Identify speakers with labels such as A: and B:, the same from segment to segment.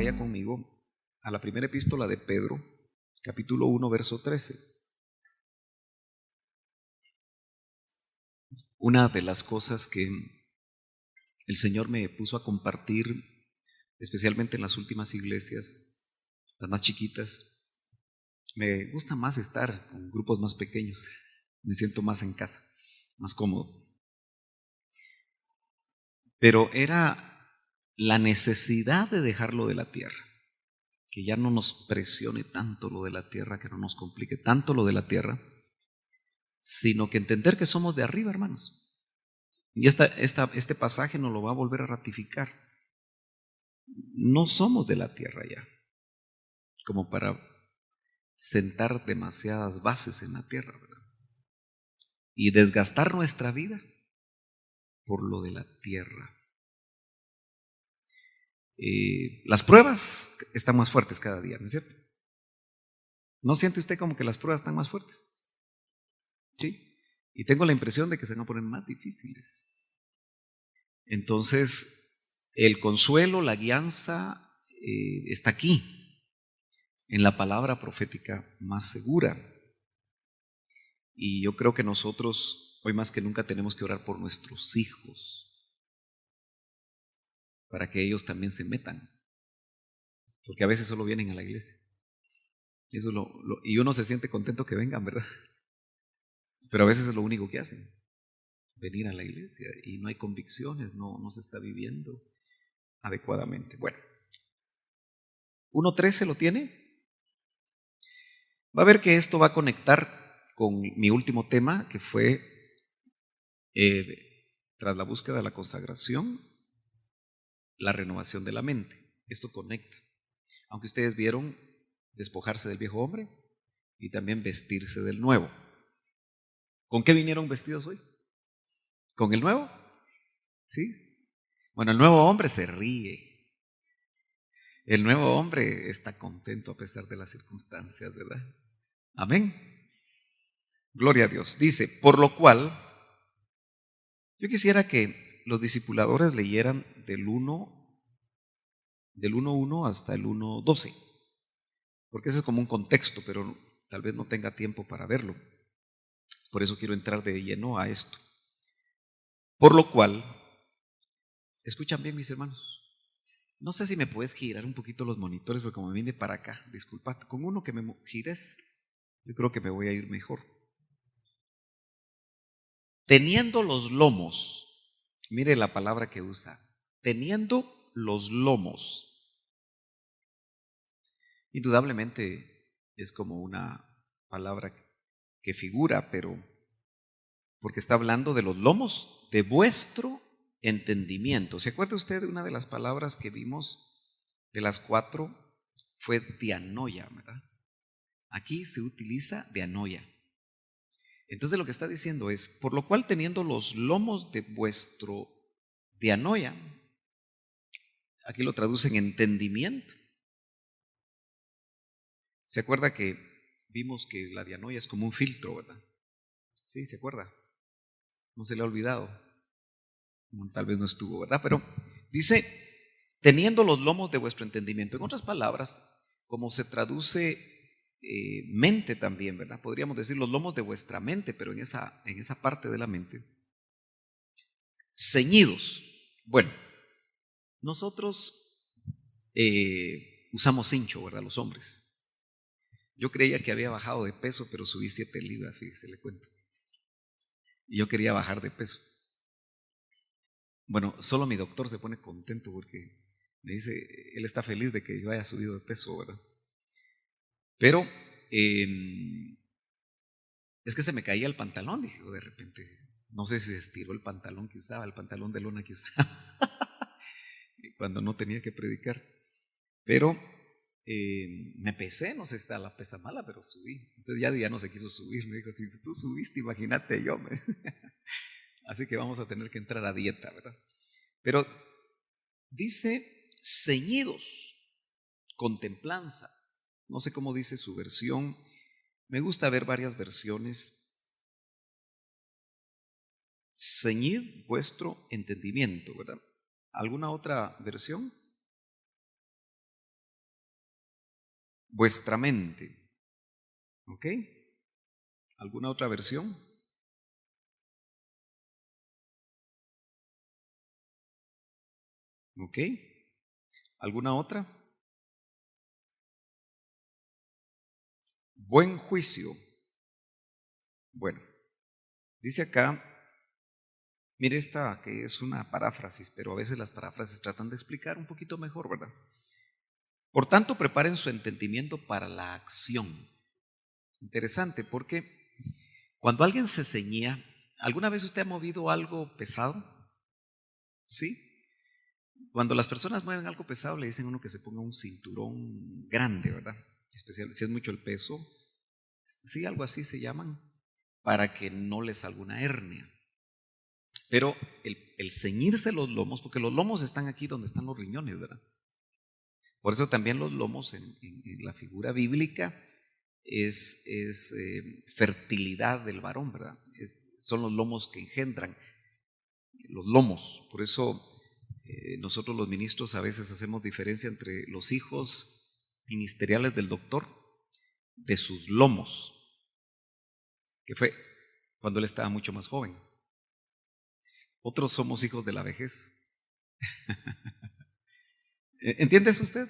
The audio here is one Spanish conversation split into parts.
A: vaya conmigo a la primera epístola de Pedro, capítulo 1, verso 13. Una de las cosas que el Señor me puso a compartir, especialmente en las últimas iglesias, las más chiquitas, me gusta más estar con grupos más pequeños, me siento más en casa, más cómodo. Pero era la necesidad de dejarlo de la tierra, que ya no nos presione tanto lo de la tierra, que no nos complique tanto lo de la tierra, sino que entender que somos de arriba, hermanos. Y este pasaje nos lo va a volver a ratificar. No somos de la tierra ya, como para sentar demasiadas bases en la tierra, ¿verdad? Y desgastar nuestra vida por lo de la tierra. Las pruebas están más fuertes cada día, ¿no es cierto? ¿No siente usted como que las pruebas están más fuertes? Sí. Y tengo la impresión de que se van a poner más difíciles. Entonces, el consuelo, la guianza está aquí, en la palabra profética más segura. Y yo creo que nosotros, hoy más que nunca, tenemos que orar por nuestros hijos, para que ellos también se metan, porque a veces solo vienen a la iglesia. Eso y uno se siente contento que vengan, ¿verdad? Pero a veces es lo único que hacen, venir a la iglesia, y no hay convicciones, no se está viviendo adecuadamente. Bueno, 1:13 lo tiene. Va a ver que esto va a conectar con mi último tema, que fue tras la búsqueda de la consagración, la renovación de la mente. Esto conecta. Aunque ustedes vieron despojarse del viejo hombre y también vestirse del nuevo. ¿Con qué vinieron vestidos hoy? ¿Con el nuevo? ¿Sí? Bueno, el nuevo hombre se ríe. El nuevo hombre está contento a pesar de las circunstancias, ¿verdad? Amén. Gloria a Dios. Dice, por lo cual, yo quisiera que los discipuladores leyeran del 1:1 hasta el 1:12, porque ese es como un contexto, pero tal vez no tenga tiempo para verlo. Por eso quiero entrar de lleno a esto. Por lo cual, escuchan bien, mis hermanos. No sé si me puedes girar un poquito los monitores, porque como me vine para acá, disculpad, con uno que me gires, yo creo que me voy a ir mejor. Teniendo los lomos, mire la palabra que usa, teniendo los lomos. Indudablemente es como una palabra que figura, pero porque está hablando de los lomos de vuestro entendimiento. ¿Se acuerda usted de una de las palabras que vimos de las 4? Fue dianoia, ¿verdad? Aquí se utiliza dianoia. Entonces lo que está diciendo es, por lo cual teniendo los lomos de vuestro dianoia, aquí lo traducen entendimiento. ¿Se acuerda que vimos que la dianoia es como un filtro, ¿verdad? Sí, ¿se acuerda? No se le ha olvidado. Tal vez no estuvo, ¿verdad? Pero dice, teniendo los lomos de vuestro entendimiento. En otras palabras, como se traduce mente también, ¿verdad? Podríamos decir los lomos de vuestra mente, pero en esa parte de la mente. Ceñidos. Bueno, nosotros usamos cincho, ¿verdad? Los hombres. Yo creía que había bajado de peso, pero subí 7 libras, fíjese, le cuento. Y yo quería bajar de peso. Bueno, solo mi doctor se pone contento porque me dice, él está feliz de que yo haya subido de peso, ¿verdad? Pero es que se me caía el pantalón, dije, de repente, no sé si se estiró el pantalón que usaba, el pantalón de lona que usaba, cuando no tenía que predicar. Pero me pesé, no sé si está la pesa mala, pero subí. Entonces ya no se quiso subir, me dijo, si tú subiste, imagínate yo. Así que vamos a tener que entrar a dieta, ¿verdad? Pero dice ceñidos, con templanza. No sé cómo dice su versión. Me gusta ver varias versiones. Ceñid vuestro entendimiento, ¿verdad? ¿Alguna otra versión? vuestra mente. ¿Ok? ¿Alguna otra versión? ¿Ok? ¿Alguna otra? Buen juicio. Bueno, dice acá, mire esta que es una paráfrasis, pero a veces las paráfrasis tratan de explicar un poquito mejor, ¿verdad? Por tanto, preparen su entendimiento para la acción. Interesante, porque cuando alguien se ceñía, ¿alguna vez usted ha movido algo pesado? ¿Sí? Cuando las personas mueven algo pesado, le dicen a uno que se ponga un cinturón grande, ¿verdad? Especial, si es mucho el peso, sí, algo así se llaman, para que no les salga una hernia. Pero el ceñirse los lomos, porque los lomos están aquí donde están los riñones, ¿verdad? Por eso también los lomos en la figura bíblica es fertilidad del varón, ¿verdad? Son los lomos que engendran, los lomos. Por eso nosotros los ministros a veces hacemos diferencia entre los hijos ministeriales del doctor de sus lomos, que fue cuando él estaba mucho más joven. Otros somos hijos de la vejez. ¿Entiende eso usted?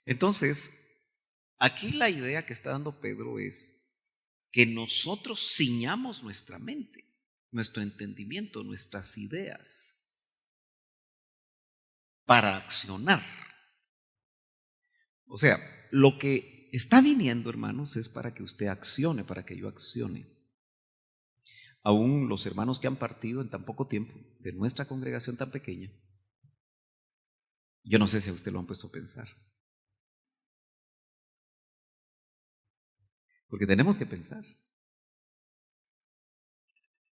A: Entonces, aquí la idea que está dando Pedro es que nosotros ciñamos nuestra mente, nuestro entendimiento, nuestras ideas para accionar. O sea, lo que está viniendo, hermanos, es para que usted accione, para que yo accione. Aún los hermanos que han partido en tan poco tiempo de nuestra congregación tan pequeña, yo no sé si a usted lo han puesto a pensar. Porque tenemos que pensar.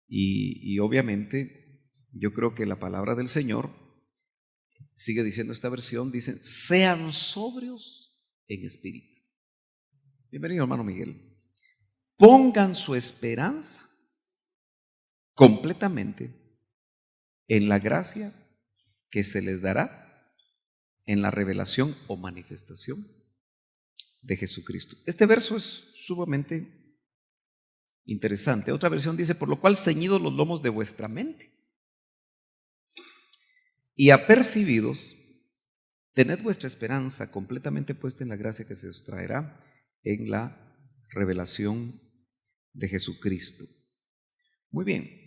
A: Y obviamente yo creo que la palabra del Señor sigue diciendo esta versión, dicen, sean sobrios en espíritu. Bienvenido, hermano Miguel. Pongan su esperanza completamente en la gracia que se les dará en la revelación o manifestación de Jesucristo. Este verso es sumamente interesante. Otra versión dice, por lo cual ceñidos los lomos de vuestra mente y apercibidos, tened vuestra esperanza completamente puesta en la gracia que se os traerá en la revelación de Jesucristo. Muy bien.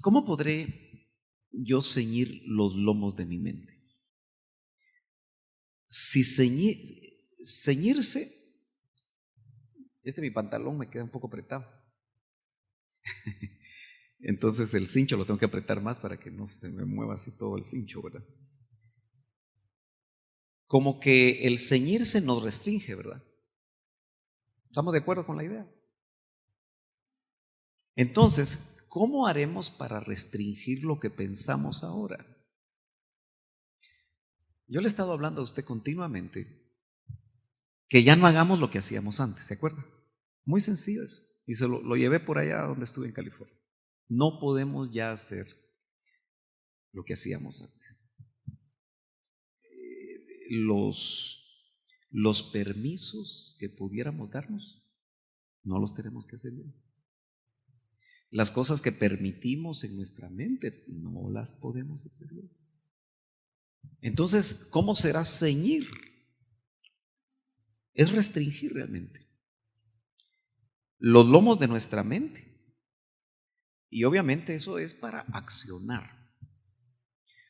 A: ¿Cómo podré yo ceñir los lomos de mi mente? Si ceñirse, mi pantalón me queda un poco apretado. Entonces el cincho lo tengo que apretar más para que no se me mueva así todo el cincho, ¿verdad? Como que el ceñirse nos restringe, ¿verdad? ¿Estamos de acuerdo con la idea? Entonces, ¿cómo haremos para restringir lo que pensamos ahora? Yo le he estado hablando a usted continuamente que ya no hagamos lo que hacíamos antes, ¿se acuerda? Muy sencillo eso. Y se lo llevé por allá donde estuve en California. No podemos ya hacer lo que hacíamos antes. Los permisos que pudiéramos darnos, no los tenemos que hacer bien. Las cosas que permitimos en nuestra mente, no las podemos hacer bien. Entonces, ¿cómo será ceñir? Es restringir realmente los lomos de nuestra mente. Y obviamente eso es para accionar.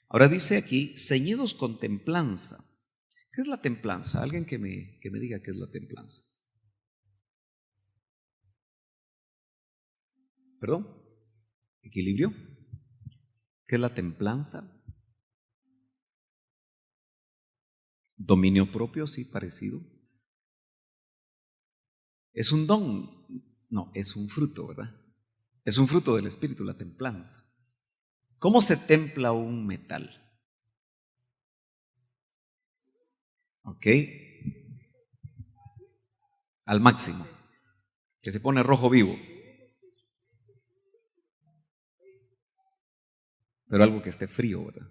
A: Ahora dice aquí, ceñidos con templanza. ¿Qué es la templanza? Alguien que me diga qué es la templanza. ¿Perdón? ¿Equilibrio? ¿Qué es la templanza? Dominio propio, sí, parecido. ¿Es un don? No, es un fruto, ¿verdad? Es un fruto del espíritu, la templanza. ¿Cómo se templa un metal? ¿Ok? Al máximo. Que se pone rojo vivo. Pero algo que esté frío, ¿verdad?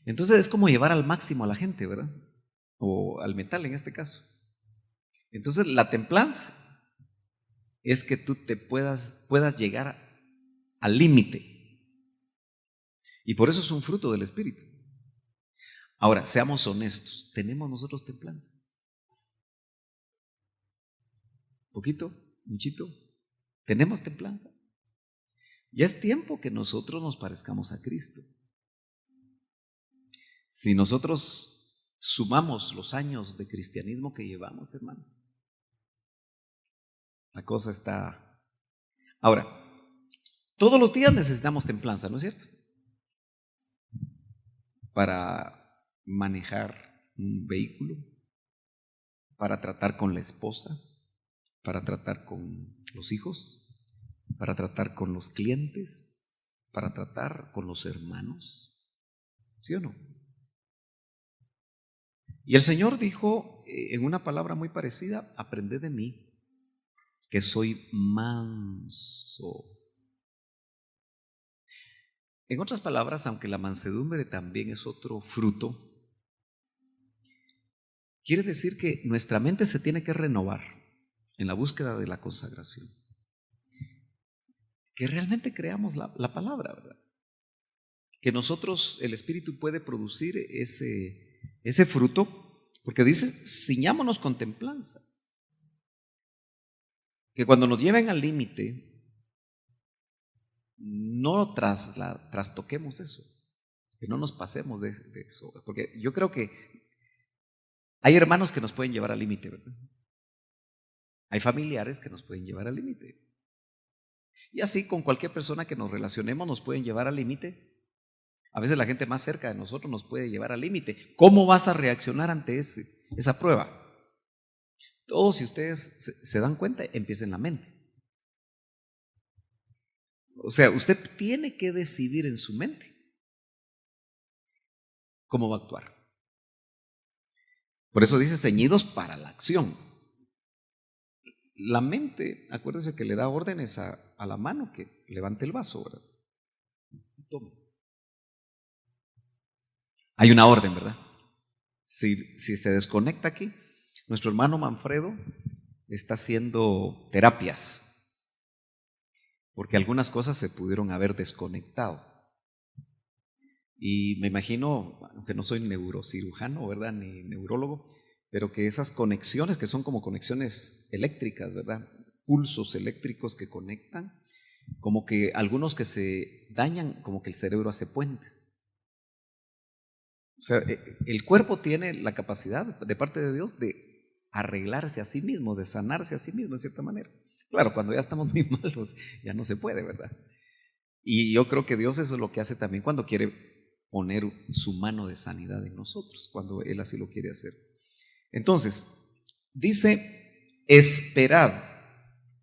A: Entonces es como llevar al máximo a la gente, ¿verdad? o al metal en este caso. Entonces la templanza es que tú te puedas llegar al límite. Y por eso es un fruto del Espíritu. Ahora, seamos honestos, ¿tenemos nosotros templanza? ¿Poquito? ¿Muchito? ¿Tenemos templanza? Ya es tiempo que nosotros nos parezcamos a Cristo. Si nosotros sumamos los años de cristianismo que llevamos, hermano, la cosa está... Ahora, todos los días necesitamos templanza, ¿no es cierto? Para manejar un vehículo, para tratar con la esposa, para tratar con los hijos, para tratar con los clientes, para tratar con los hermanos, ¿sí o no? Y el Señor dijo en una palabra muy parecida: aprended de mí, que soy manso. En otras palabras, aunque la mansedumbre también es otro fruto, quiere decir que nuestra mente se tiene que renovar en la búsqueda de la consagración. Que realmente creamos la palabra, ¿verdad? Que nosotros, el Espíritu puede producir ese fruto, porque dice: ciñámonos con templanza. Que cuando nos lleven al límite, no trastoquemos eso, que no nos pasemos de eso, porque yo creo que hay hermanos que nos pueden llevar al límite, ¿verdad? Hay familiares que nos pueden llevar al límite. Y así con cualquier persona que nos relacionemos nos pueden llevar al límite. A veces la gente más cerca de nosotros nos puede llevar al límite. ¿Cómo vas a reaccionar ante esa prueba? Todos, si ustedes se dan cuenta, empieza en la mente. O sea, usted tiene que decidir en su mente cómo va a actuar. Por eso dice: ceñidos para la acción. La mente, acuérdense que le da órdenes a la mano que levante el vaso, ¿verdad? Toma. Hay una orden, ¿verdad? Si se desconecta aquí, nuestro hermano Manfredo está haciendo terapias, porque algunas cosas se pudieron haber desconectado. Y me imagino, aunque no soy neurocirujano, ¿verdad?, ni neurólogo, pero que esas conexiones, que son como conexiones eléctricas, ¿verdad?, pulsos eléctricos que conectan, como que algunos que se dañan, como que el cerebro hace puentes. O sea, el cuerpo tiene la capacidad de parte de Dios de arreglarse a sí mismo, de sanarse a sí mismo de cierta manera. Claro, cuando ya estamos muy malos, ya no se puede, ¿verdad? Y yo creo que Dios eso es lo que hace también cuando quiere poner su mano de sanidad en nosotros, cuando Él así lo quiere hacer. Entonces, dice: esperad.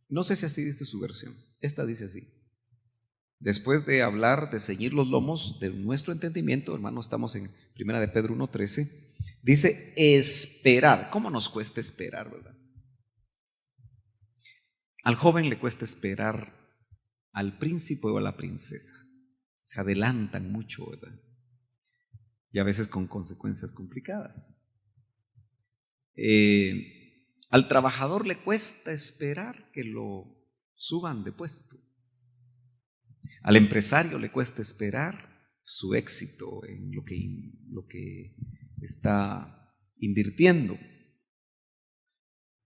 A: No sé si así dice su versión. Esta dice así. Después de hablar de ceñir los lomos de nuestro entendimiento, hermano, estamos en 1 de Pedro 1:13, dice: esperad. ¿Cómo nos cuesta esperar, verdad? Al joven le cuesta esperar al príncipe o a la princesa. Se adelantan mucho, ¿verdad? Y a veces con consecuencias complicadas. Al trabajador le cuesta esperar que lo suban de puesto. Al empresario le cuesta esperar su éxito en lo que está invirtiendo.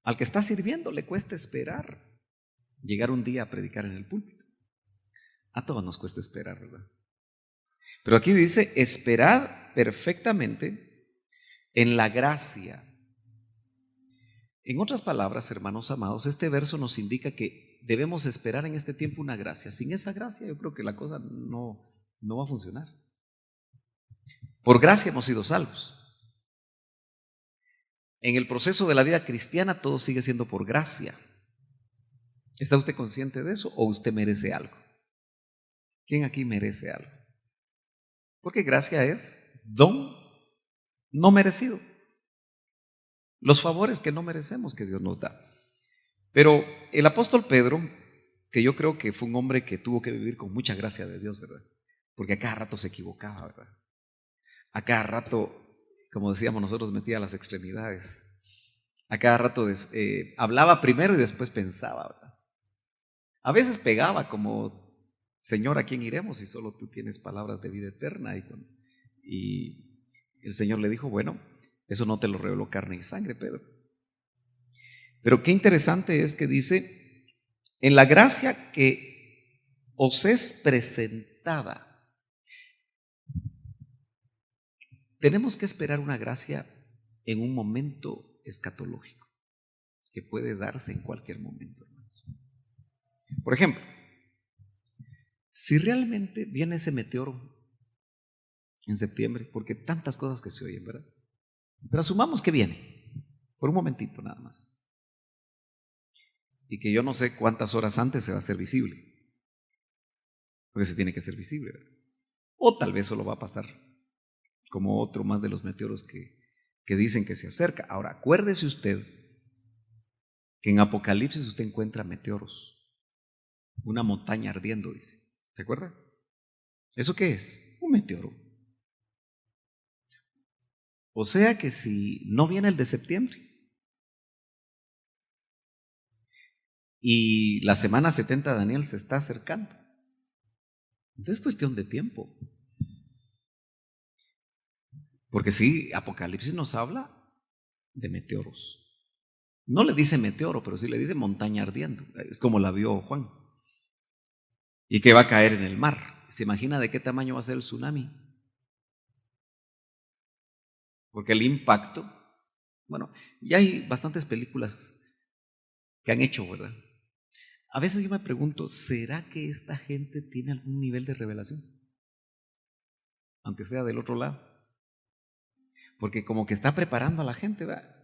A: Al que está sirviendo le cuesta esperar llegar un día a predicar en el púlpito. A todos nos cuesta esperar, ¿verdad? Pero aquí dice: esperad perfectamente en la gracia. En otras palabras, hermanos amados, este verso nos indica que debemos esperar en este tiempo una gracia. Sin esa gracia yo creo que la cosa no va a funcionar. Por gracia hemos sido salvos. En el proceso de la vida cristiana todo sigue siendo por gracia. ¿Está usted consciente de eso o usted merece algo? ¿Quién aquí merece algo? Porque gracia es don no merecido. Los favores que no merecemos que Dios nos da. Pero el apóstol Pedro, que yo creo que fue un hombre que tuvo que vivir con mucha gracia de Dios, ¿verdad? Porque a cada rato se equivocaba, ¿verdad? A cada rato como decíamos nosotros, metía a las extremidades. A cada rato hablaba primero y después pensaba, ¿verdad? A veces pegaba como, Señor, ¿a quién iremos si solo tú tienes palabras de vida eterna? Y el Señor le dijo, bueno, eso no te lo reveló carne y sangre, Pedro. Pero qué interesante es que dice, en la gracia que os es presentada. Tenemos que esperar una gracia en un momento escatológico, que puede darse en cualquier momento, hermanos. Por ejemplo, si realmente viene ese meteoro en septiembre, porque tantas cosas que se oyen, ¿verdad? Pero asumamos que viene, por un momentito nada más. Y que yo no sé cuántas horas antes se va a hacer visible, porque se tiene que hacer visible, ¿verdad? O tal vez solo va a pasar como otro más de los meteoros que dicen que se acerca. Ahora, acuérdese usted que en Apocalipsis usted encuentra meteoros, una montaña ardiendo, dice. ¿Se acuerda? ¿Eso qué es? Un meteoro. O sea que si no viene el de septiembre y la semana 70 de Daniel se está acercando, entonces es cuestión de tiempo. Porque sí, Apocalipsis nos habla de meteoros. No le dice meteoro, pero sí le dice montaña ardiendo. Es como la vio Juan. Y que va a caer en el mar. ¿Se imagina de qué tamaño va a ser el tsunami? Porque el impacto, bueno, ya hay bastantes películas que han hecho, ¿verdad? A veces yo me pregunto, ¿será que esta gente tiene algún nivel de revelación? Aunque sea del otro lado. Porque como que está preparando a la gente, ¿verdad?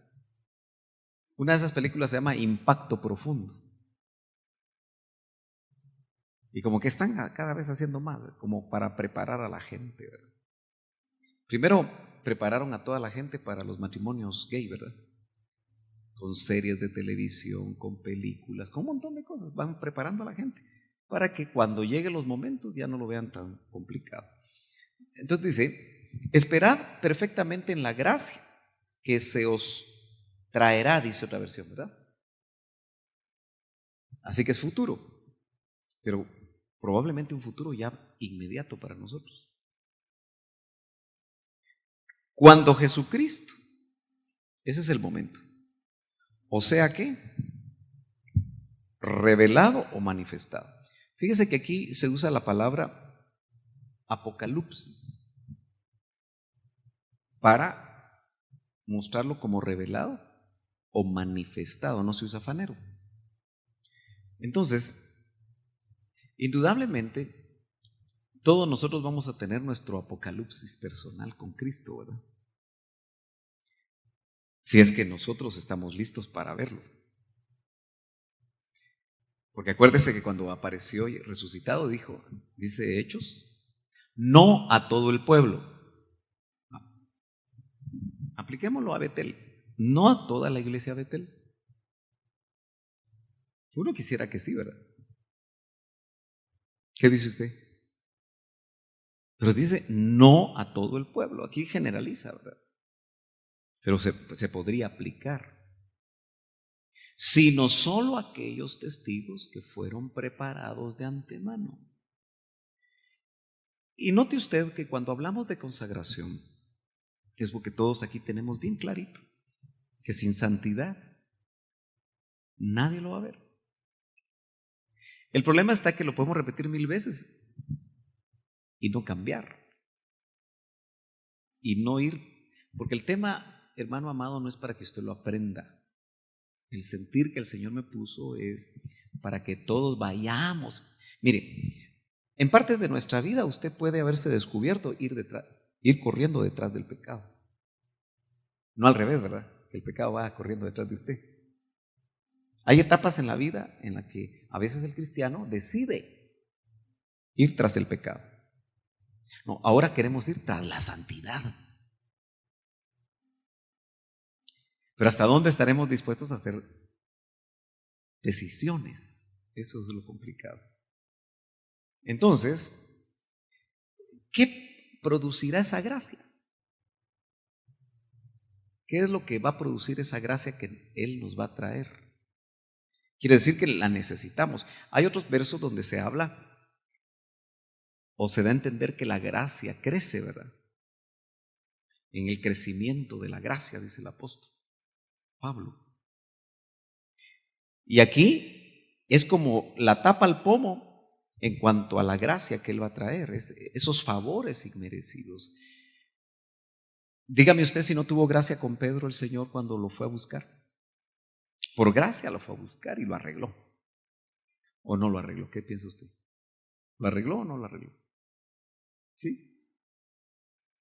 A: Una de esas películas se llama Impacto Profundo. Y como que están cada vez haciendo más, como para preparar a la gente, ¿verdad? Primero prepararon a toda la gente para los matrimonios gay, ¿verdad? Con series de televisión, con películas, con un montón de cosas. Van preparando a la gente para que cuando lleguen los momentos ya no lo vean tan complicado. Entonces dice, esperad perfectamente en la gracia que se os traerá, dice otra versión, ¿verdad? Así que es futuro, pero probablemente un futuro ya inmediato para nosotros. Cuando Jesucristo, ese es el momento. O sea que, revelado o manifestado. Fíjese que aquí se usa la palabra apocalipsis para mostrarlo como revelado o manifestado, no se usa fanero. Entonces, indudablemente, todos nosotros vamos a tener nuestro apocalipsis personal con Cristo, ¿verdad? Si es que nosotros estamos listos para verlo. Porque acuérdese que cuando apareció resucitado dice Hechos, no a todo el pueblo. Apliquémoslo a Betel, no a toda la iglesia de Betel. Uno quisiera que sí, ¿verdad? ¿Qué dice usted? Pero dice no a todo el pueblo. Aquí generaliza, ¿verdad? Pero se podría aplicar. Sino solo aquellos testigos que fueron preparados de antemano. Y note usted que cuando hablamos de consagración, es porque todos aquí tenemos bien clarito que sin santidad nadie lo va a ver. El problema está que lo podemos repetir 1000 veces y no cambiar. Y no ir, porque el tema, hermano amado, no es para que usted lo aprenda. El sentir que el Señor me puso es para que todos vayamos. Mire, en partes de nuestra vida usted puede haberse descubierto ir corriendo detrás del pecado. No al revés, ¿verdad? Que el pecado va corriendo detrás de usted. Hay etapas en la vida en las que a veces el cristiano decide ir tras el pecado. No, ahora queremos ir tras la santidad. Pero ¿hasta dónde estaremos dispuestos a hacer decisiones? Eso es lo complicado. Entonces, ¿qué producirá esa gracia? ¿Qué es lo que va a producir esa gracia que Él nos va a traer? Quiere decir que la necesitamos. Hay otros versos donde se habla o se da a entender que la gracia crece, ¿verdad? En el crecimiento de la gracia, dice el apóstol Pablo. Y aquí es como la tapa al pomo en cuanto a la gracia que Él va a traer, esos favores inmerecidos. Dígame usted si no tuvo gracia con Pedro el Señor cuando lo fue a buscar. Por gracia lo fue a buscar y lo arregló. ¿O no lo arregló? ¿Qué piensa usted? ¿Lo arregló o no lo arregló? ¿Sí?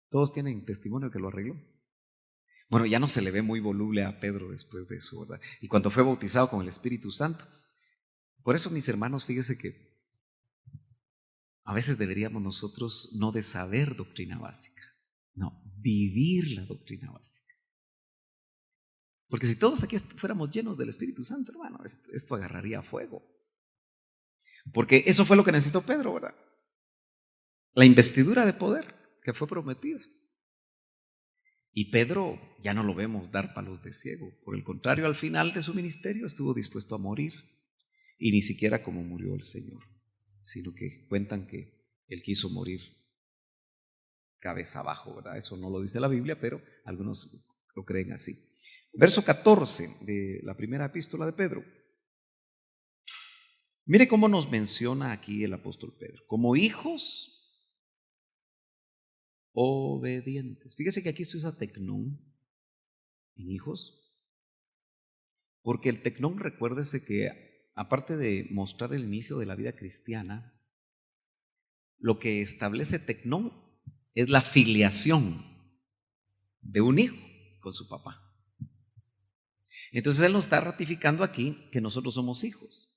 A: Todos tienen testimonio que lo arregló. Bueno, ya no se le ve muy voluble a Pedro después de eso, ¿verdad? Y cuando fue bautizado con el Espíritu Santo. Por eso, mis hermanos, fíjese que a veces deberíamos nosotros no de saber doctrina básica, no, vivir la doctrina básica. Porque si todos aquí fuéramos llenos del Espíritu Santo, hermano, esto agarraría fuego. Porque eso fue lo que necesitó Pedro, ¿verdad? La investidura de poder que fue prometida. Y Pedro ya no lo vemos dar palos de ciego. Por el contrario, al final de su ministerio estuvo dispuesto a morir. Y ni siquiera como murió el Señor, sino que cuentan que Él quiso morir cabeza abajo, ¿verdad? Eso no lo dice la Biblia, pero algunos lo creen así. Verso 14 de la primera epístola de Pedro. Mire cómo nos menciona aquí el apóstol Pedro. Como hijos obedientes. Fíjese que aquí se usa tecnón en hijos, porque el tecnón, recuérdese que aparte de mostrar el inicio de la vida cristiana, lo que establece tecnón es la filiación de un hijo con su papá. Entonces Él nos está ratificando aquí que nosotros somos hijos.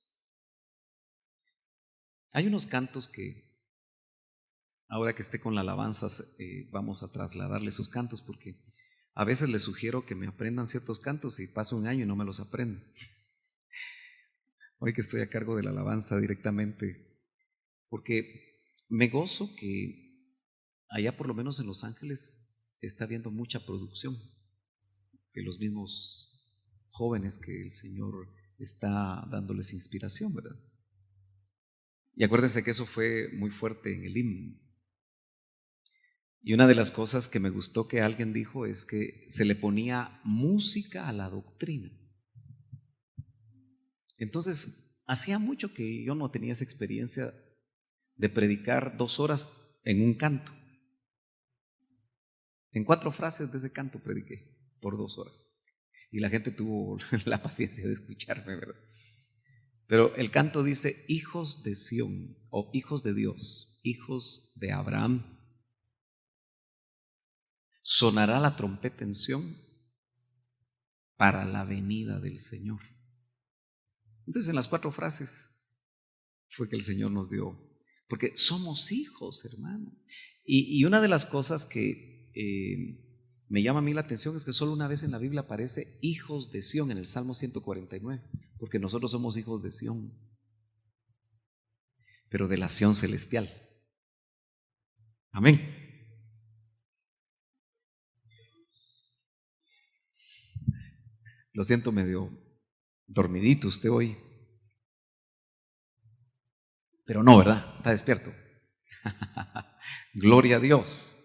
A: Hay unos cantos que ahora que esté con la alabanza vamos a trasladarle sus cantos, porque a veces les sugiero que me aprendan ciertos cantos y paso un año y no me los aprendo. Hoy que estoy a cargo de la alabanza directamente, porque me gozo que allá por lo menos en Los Ángeles está habiendo mucha producción, que los mismos jóvenes que el Señor está dándoles inspiración, ¿verdad? Y acuérdense que eso fue muy fuerte en el himno. Y una de las cosas que me gustó que alguien dijo es que se le ponía música a la doctrina. Entonces, hacía mucho que yo no tenía esa experiencia de predicar 2 horas en un canto. En 4 frases de ese canto prediqué por 2 horas. Y la gente tuvo la paciencia de escucharme, ¿verdad? Pero el canto dice, hijos de Sión, o hijos de Dios, hijos de Abraham. Sonará la trompeta en Sión para la venida del Señor. Entonces en las 4 frases fue que el Señor nos dio, porque somos hijos, hermano. Y una de las cosas que me llama a mí la atención es que solo una vez en la Biblia aparece hijos de Sión, en el Salmo 149, porque nosotros somos hijos de Sión, pero de la Sión celestial. Amén. Lo siento medio dormidito usted hoy. Pero no, ¿verdad? Está despierto. Gloria a Dios.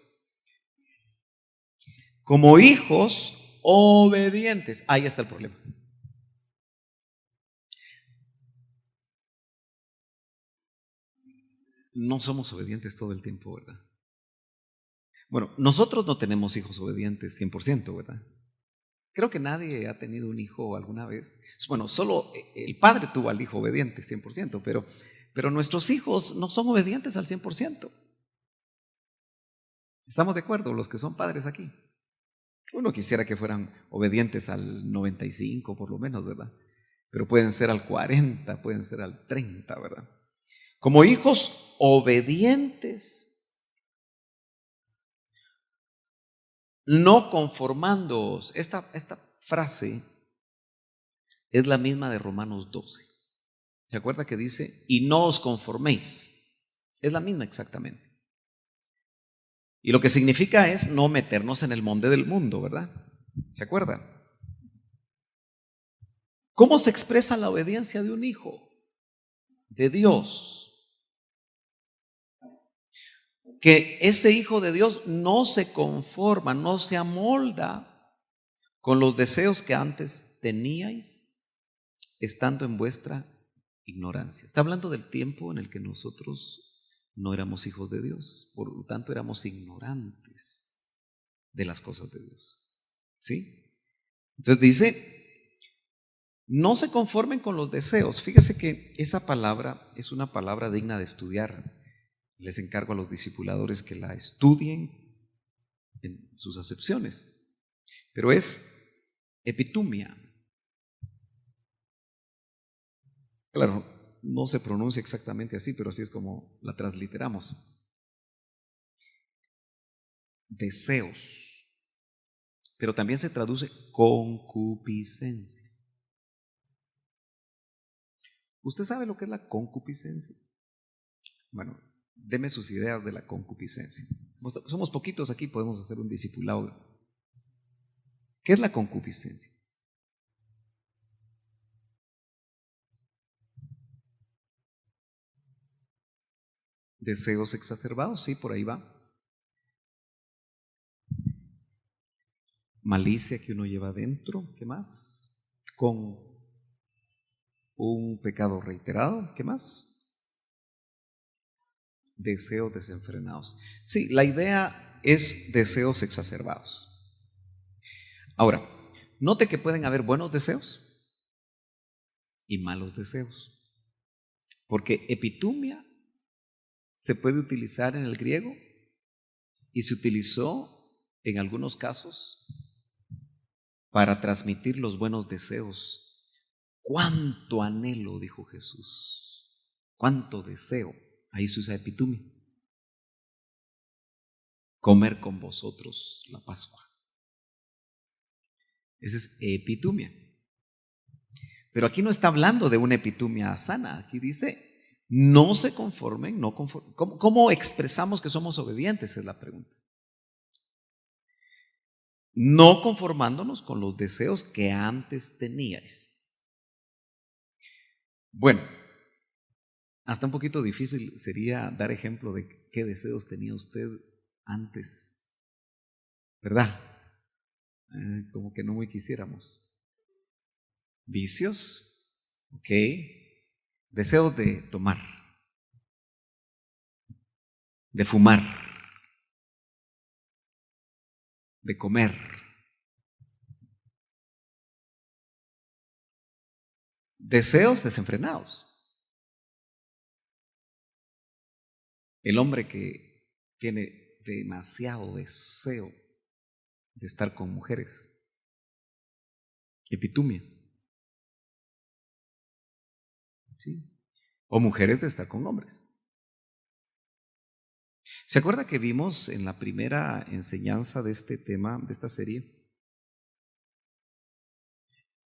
A: Como hijos obedientes. Ahí está el problema. No somos obedientes todo el tiempo, ¿verdad? Bueno, nosotros no tenemos hijos obedientes 100%, ¿verdad? Creo que nadie ha tenido un hijo alguna vez. Bueno, solo el padre tuvo al hijo obediente 100%, pero nuestros hijos no son obedientes al 100%. ¿Estamos de acuerdo los que son padres aquí? Uno quisiera que fueran obedientes al 95 por lo menos, ¿verdad? Pero pueden ser al 40, pueden ser al 30, ¿verdad? Como hijos obedientes, no conformándoos. Esta frase es la misma de Romanos 12. ¿Se acuerda que dice, y no os conforméis? Es la misma exactamente. Y lo que significa es no meternos en el molde del mundo, ¿verdad? ¿Se acuerdan? ¿Cómo se expresa la obediencia de un hijo de Dios? Que ese hijo de Dios no se conforma, no se amolda con los deseos que antes teníais estando en vuestra ignorancia. Está hablando del tiempo en el que nosotros no éramos hijos de Dios, por lo tanto éramos ignorantes de las cosas de Dios. ¿Sí? Entonces dice, no se conformen con los deseos. Fíjese que esa palabra es una palabra digna de estudiar. Les encargo a los discipuladores que la estudien en sus acepciones. Pero es epitumia. Claro, no se pronuncia exactamente así, pero así es como la transliteramos. Deseos. Pero también se traduce concupiscencia. ¿Usted sabe lo que es la concupiscencia? Bueno, deme sus ideas de la concupiscencia. Somos poquitos aquí, podemos hacer un discipulado. ¿Qué es la concupiscencia? Deseos exacerbados, sí, por ahí va. Malicia que uno lleva dentro, ¿qué más? Con un pecado reiterado, ¿qué más? Deseos desenfrenados. Sí, la idea es deseos exacerbados. Ahora, note que pueden haber buenos deseos y malos deseos, porque epitumia se puede utilizar en el griego y se utilizó en algunos casos para transmitir los buenos deseos. Cuánto anhelo, dijo Jesús, cuánto deseo. Ahí se usa epitumia. Comer con vosotros la Pascua. Esa es epitumia. Pero aquí no está hablando de una epitumia sana. Aquí dice, no se conformen, no conformen. ¿Cómo expresamos que somos obedientes? Es la pregunta. No conformándonos con los deseos que antes teníais. Bueno, hasta un poquito difícil sería dar ejemplo de qué deseos tenía usted antes, ¿verdad? Como que no muy quisiéramos. Vicios, ok. Deseos de tomar, de fumar, de comer. Deseos desenfrenados. El hombre que tiene demasiado deseo de estar con mujeres. Epitumia. ¿Sí? O mujeres de estar con hombres. ¿Se acuerda que vimos en la primera enseñanza de este tema, de esta serie,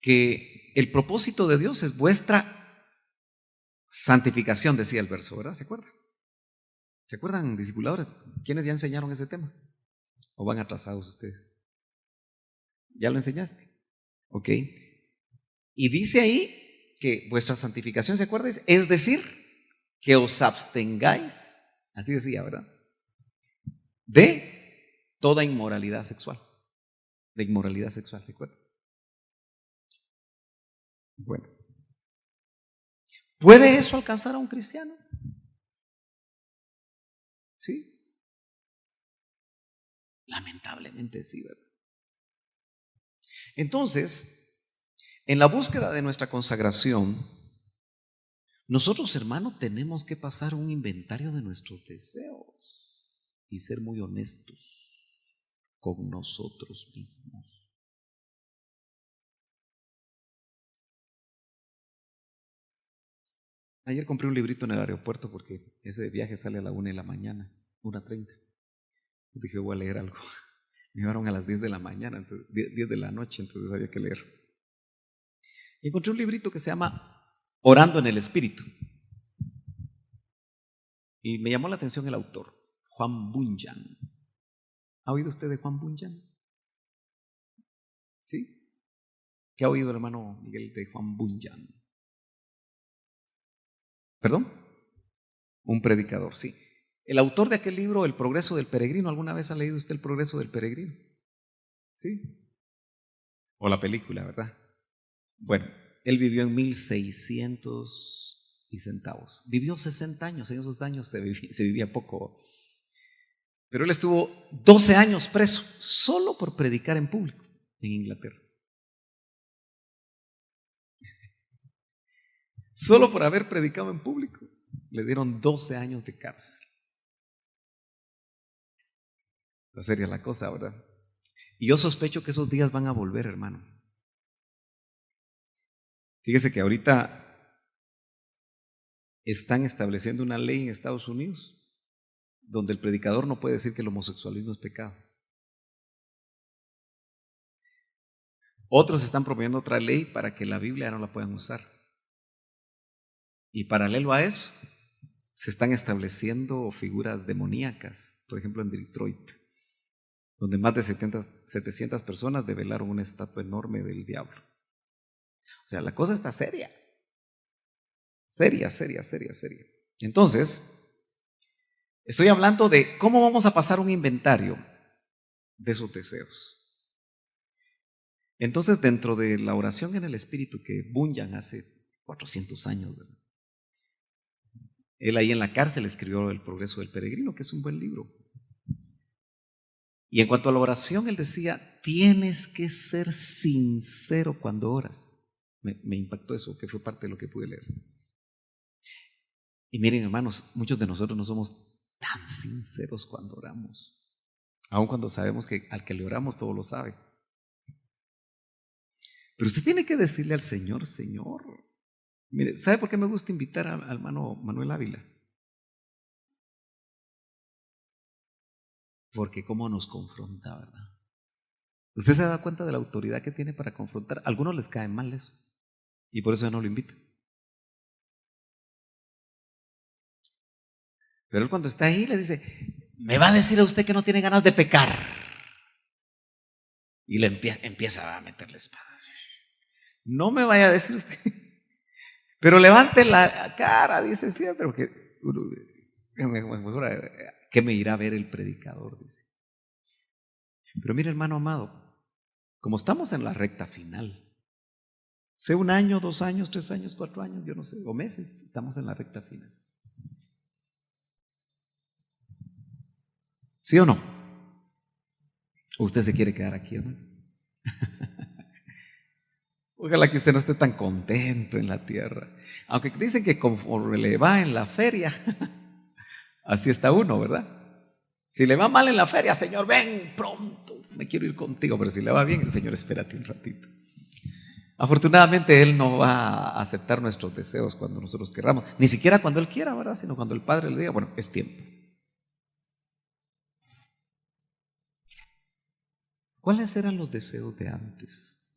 A: que el propósito de Dios es vuestra santificación, decía el verso, ¿verdad? ¿Se acuerdan? ¿Se acuerdan, discipuladores? ¿Quiénes ya enseñaron ese tema? ¿O van atrasados ustedes? ¿Ya lo enseñaste? Ok. Y dice ahí que vuestra santificación, ¿se acuerdan? Es decir, que os abstengáis, así decía, ¿verdad? De toda inmoralidad sexual. De inmoralidad sexual, ¿se acuerdan? Bueno. ¿Puede eso alcanzar a un cristiano? ¿Sí? Lamentablemente sí, ¿verdad? Entonces, en la búsqueda de nuestra consagración, nosotros, hermano, tenemos que pasar un inventario de nuestros deseos y ser muy honestos con nosotros mismos. Ayer compré un librito en el aeropuerto porque ese viaje sale a la 1 de la mañana, 1:30. Dije, voy a leer algo. Me llevaron a las 10 de la mañana, entonces, 10 de la noche, entonces había que leer. Y encontré un librito que se llama Orando en el Espíritu. Y me llamó la atención el autor, Juan Bunyan. ¿Ha oído usted de Juan Bunyan? ¿Sí? ¿Qué ha oído el hermano Miguel de Juan Bunyan? ¿Perdón? Un predicador, sí. El autor de aquel libro, El progreso del peregrino, ¿alguna vez ha leído usted El progreso del peregrino? ¿Sí? O la película, ¿verdad? Bueno, él vivió en 1600 y centavos. Vivió 60 años, en esos años se vivía poco. Pero él estuvo 12 años preso, solo por predicar en público en Inglaterra. Solo por haber predicado en público, le dieron 12 años de cárcel. La seria la cosa, ¿verdad? Y yo sospecho que esos días van a volver, hermano. Fíjese que ahorita están estableciendo una ley en Estados Unidos donde el predicador no puede decir que el homosexualismo es pecado. Otros están promoviendo otra ley para que la Biblia no la puedan usar. Y paralelo a eso, se están estableciendo figuras demoníacas, por ejemplo en Detroit, donde más de 700 personas develaron una estatua enorme del diablo. O sea, la cosa está seria. Seria, seria, seria, seria. Entonces, estoy hablando de cómo vamos a pasar un inventario de esos deseos. Entonces, dentro de la oración en el Espíritu que Bunyan hace 400 años, ¿verdad? Él ahí en la cárcel escribió El progreso del peregrino, que es un buen libro. Y en cuanto a la oración, él decía, tienes que ser sincero cuando oras. Me impactó eso, que fue parte de lo que pude leer. Y miren, hermanos, muchos de nosotros no somos tan sinceros cuando oramos, aun cuando sabemos que al que le oramos todo lo sabe. Pero usted tiene que decirle al Señor, Señor, mire, ¿sabe por qué me gusta invitar al hermano Manuel Ávila? Porque cómo nos confronta, ¿verdad? ¿Usted se da cuenta de la autoridad que tiene para confrontar? A algunos les cae mal eso y por eso ya no lo invita. Pero él cuando está ahí le dice, me va a decir a usted que no tiene ganas de pecar. Y le empieza a meterle espada. No me vaya a decir usted. Pero levante la cara, dice siempre, porque ¿qué me irá a ver el predicador? Dice. Pero mire, hermano amado, como estamos en la recta final, sea 1 año, 2 años, 3 años, 4 años, yo no sé, o meses, estamos en la recta final. ¿Sí o no? ¿O usted se quiere quedar aquí, hermano? Ojalá que usted no esté tan contento en la tierra. Aunque dicen que conforme le va en la feria, así está uno, ¿verdad? Si le va mal en la feria, Señor, ven pronto, me quiero ir contigo. Pero si le va bien, el Señor, espérate un ratito. Afortunadamente Él no va a aceptar nuestros deseos cuando nosotros querramos, ni siquiera cuando Él quiera, ¿verdad? Sino cuando el Padre le diga, bueno, es tiempo. ¿Cuáles eran los deseos de antes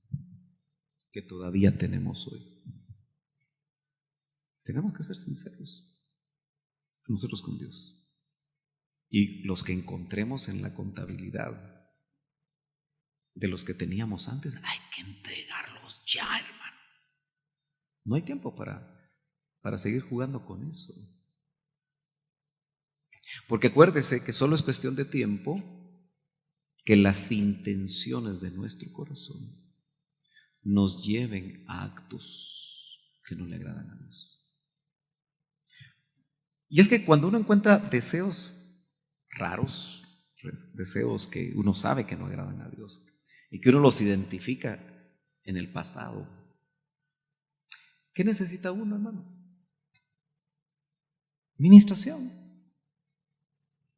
A: que todavía tenemos hoy? Tenemos que ser sinceros nosotros con Dios. Y los que encontremos en la contabilidad de los que teníamos antes, hay que entregarlos ya, hermano. No hay tiempo para seguir jugando con eso. Porque acuérdese que solo es cuestión de tiempo que las intenciones de nuestro corazón nos lleven a actos que no le agradan a Dios. Y es que cuando uno encuentra deseos raros, deseos que uno sabe que no agradan a Dios y que uno los identifica en el pasado, ¿qué necesita uno, hermano? Ministración.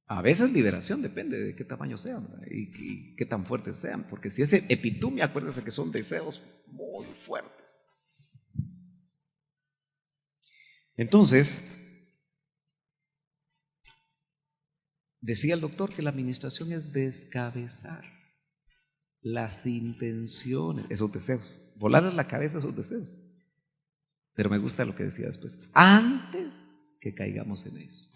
A: A veces liberación, depende de qué tamaño sean y qué tan fuertes sean, porque si ese epitumia, acuérdense que son deseos muy fuertes. Entonces, decía el doctor que la administración es descabezar las intenciones, esos deseos, volarles la cabeza a esos deseos. Pero me gusta lo que decía después, antes que caigamos en ellos.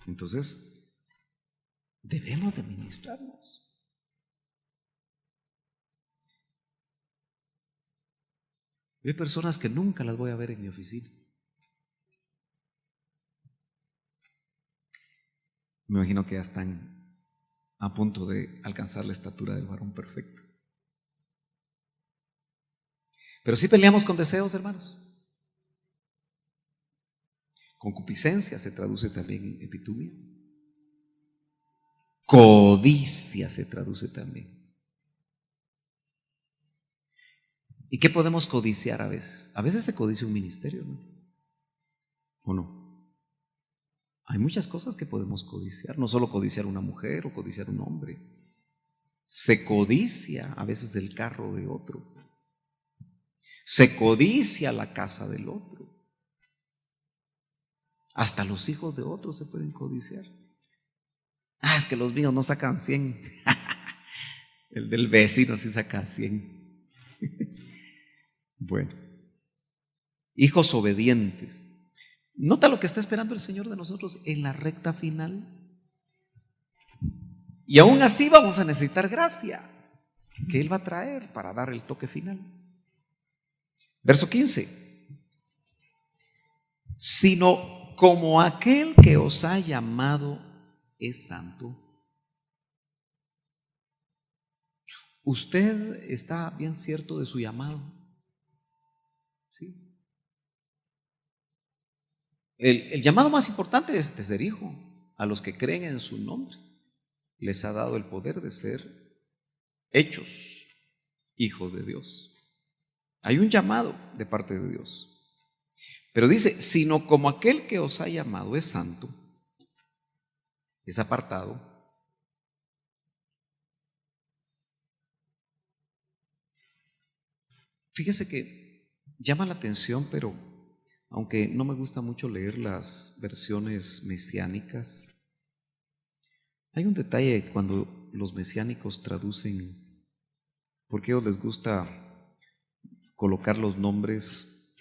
A: Entonces, debemos de ministrarnos. Hay personas que nunca las voy a ver en mi oficina. Me imagino que ya están a punto de alcanzar la estatura del varón perfecto. Pero sí peleamos con deseos, hermanos. Concupiscencia se traduce también en epitumia. Codicia se traduce también. ¿Y qué podemos codiciar a veces? A veces se codicia un ministerio, ¿no? ¿O no? Hay muchas cosas que podemos codiciar, no solo codiciar una mujer o codiciar un hombre. Se codicia a veces el carro de otro. Se codicia la casa del otro. Hasta los hijos de otros se pueden codiciar. Es que los míos no sacan 100. El del vecino sí saca 100. Bueno, hijos obedientes. Nota lo que está esperando el Señor de nosotros en la recta final. Y aún así vamos a necesitar gracia que Él va a traer para dar el toque final. Verso 15. Sino como aquel que os ha llamado es santo. ¿Usted está bien cierto de su llamado? ¿Sí? El llamado más importante es de ser hijo. A los que creen en su nombre les ha dado el poder de ser hechos hijos de Dios. Hay un llamado de parte de Dios. Pero dice, sino como aquel que os ha llamado es santo, es apartado. Fíjese que llama la atención, pero aunque no me gusta mucho leer las versiones mesiánicas, hay un detalle cuando los mesiánicos traducen, porque a ellos les gusta colocar los nombres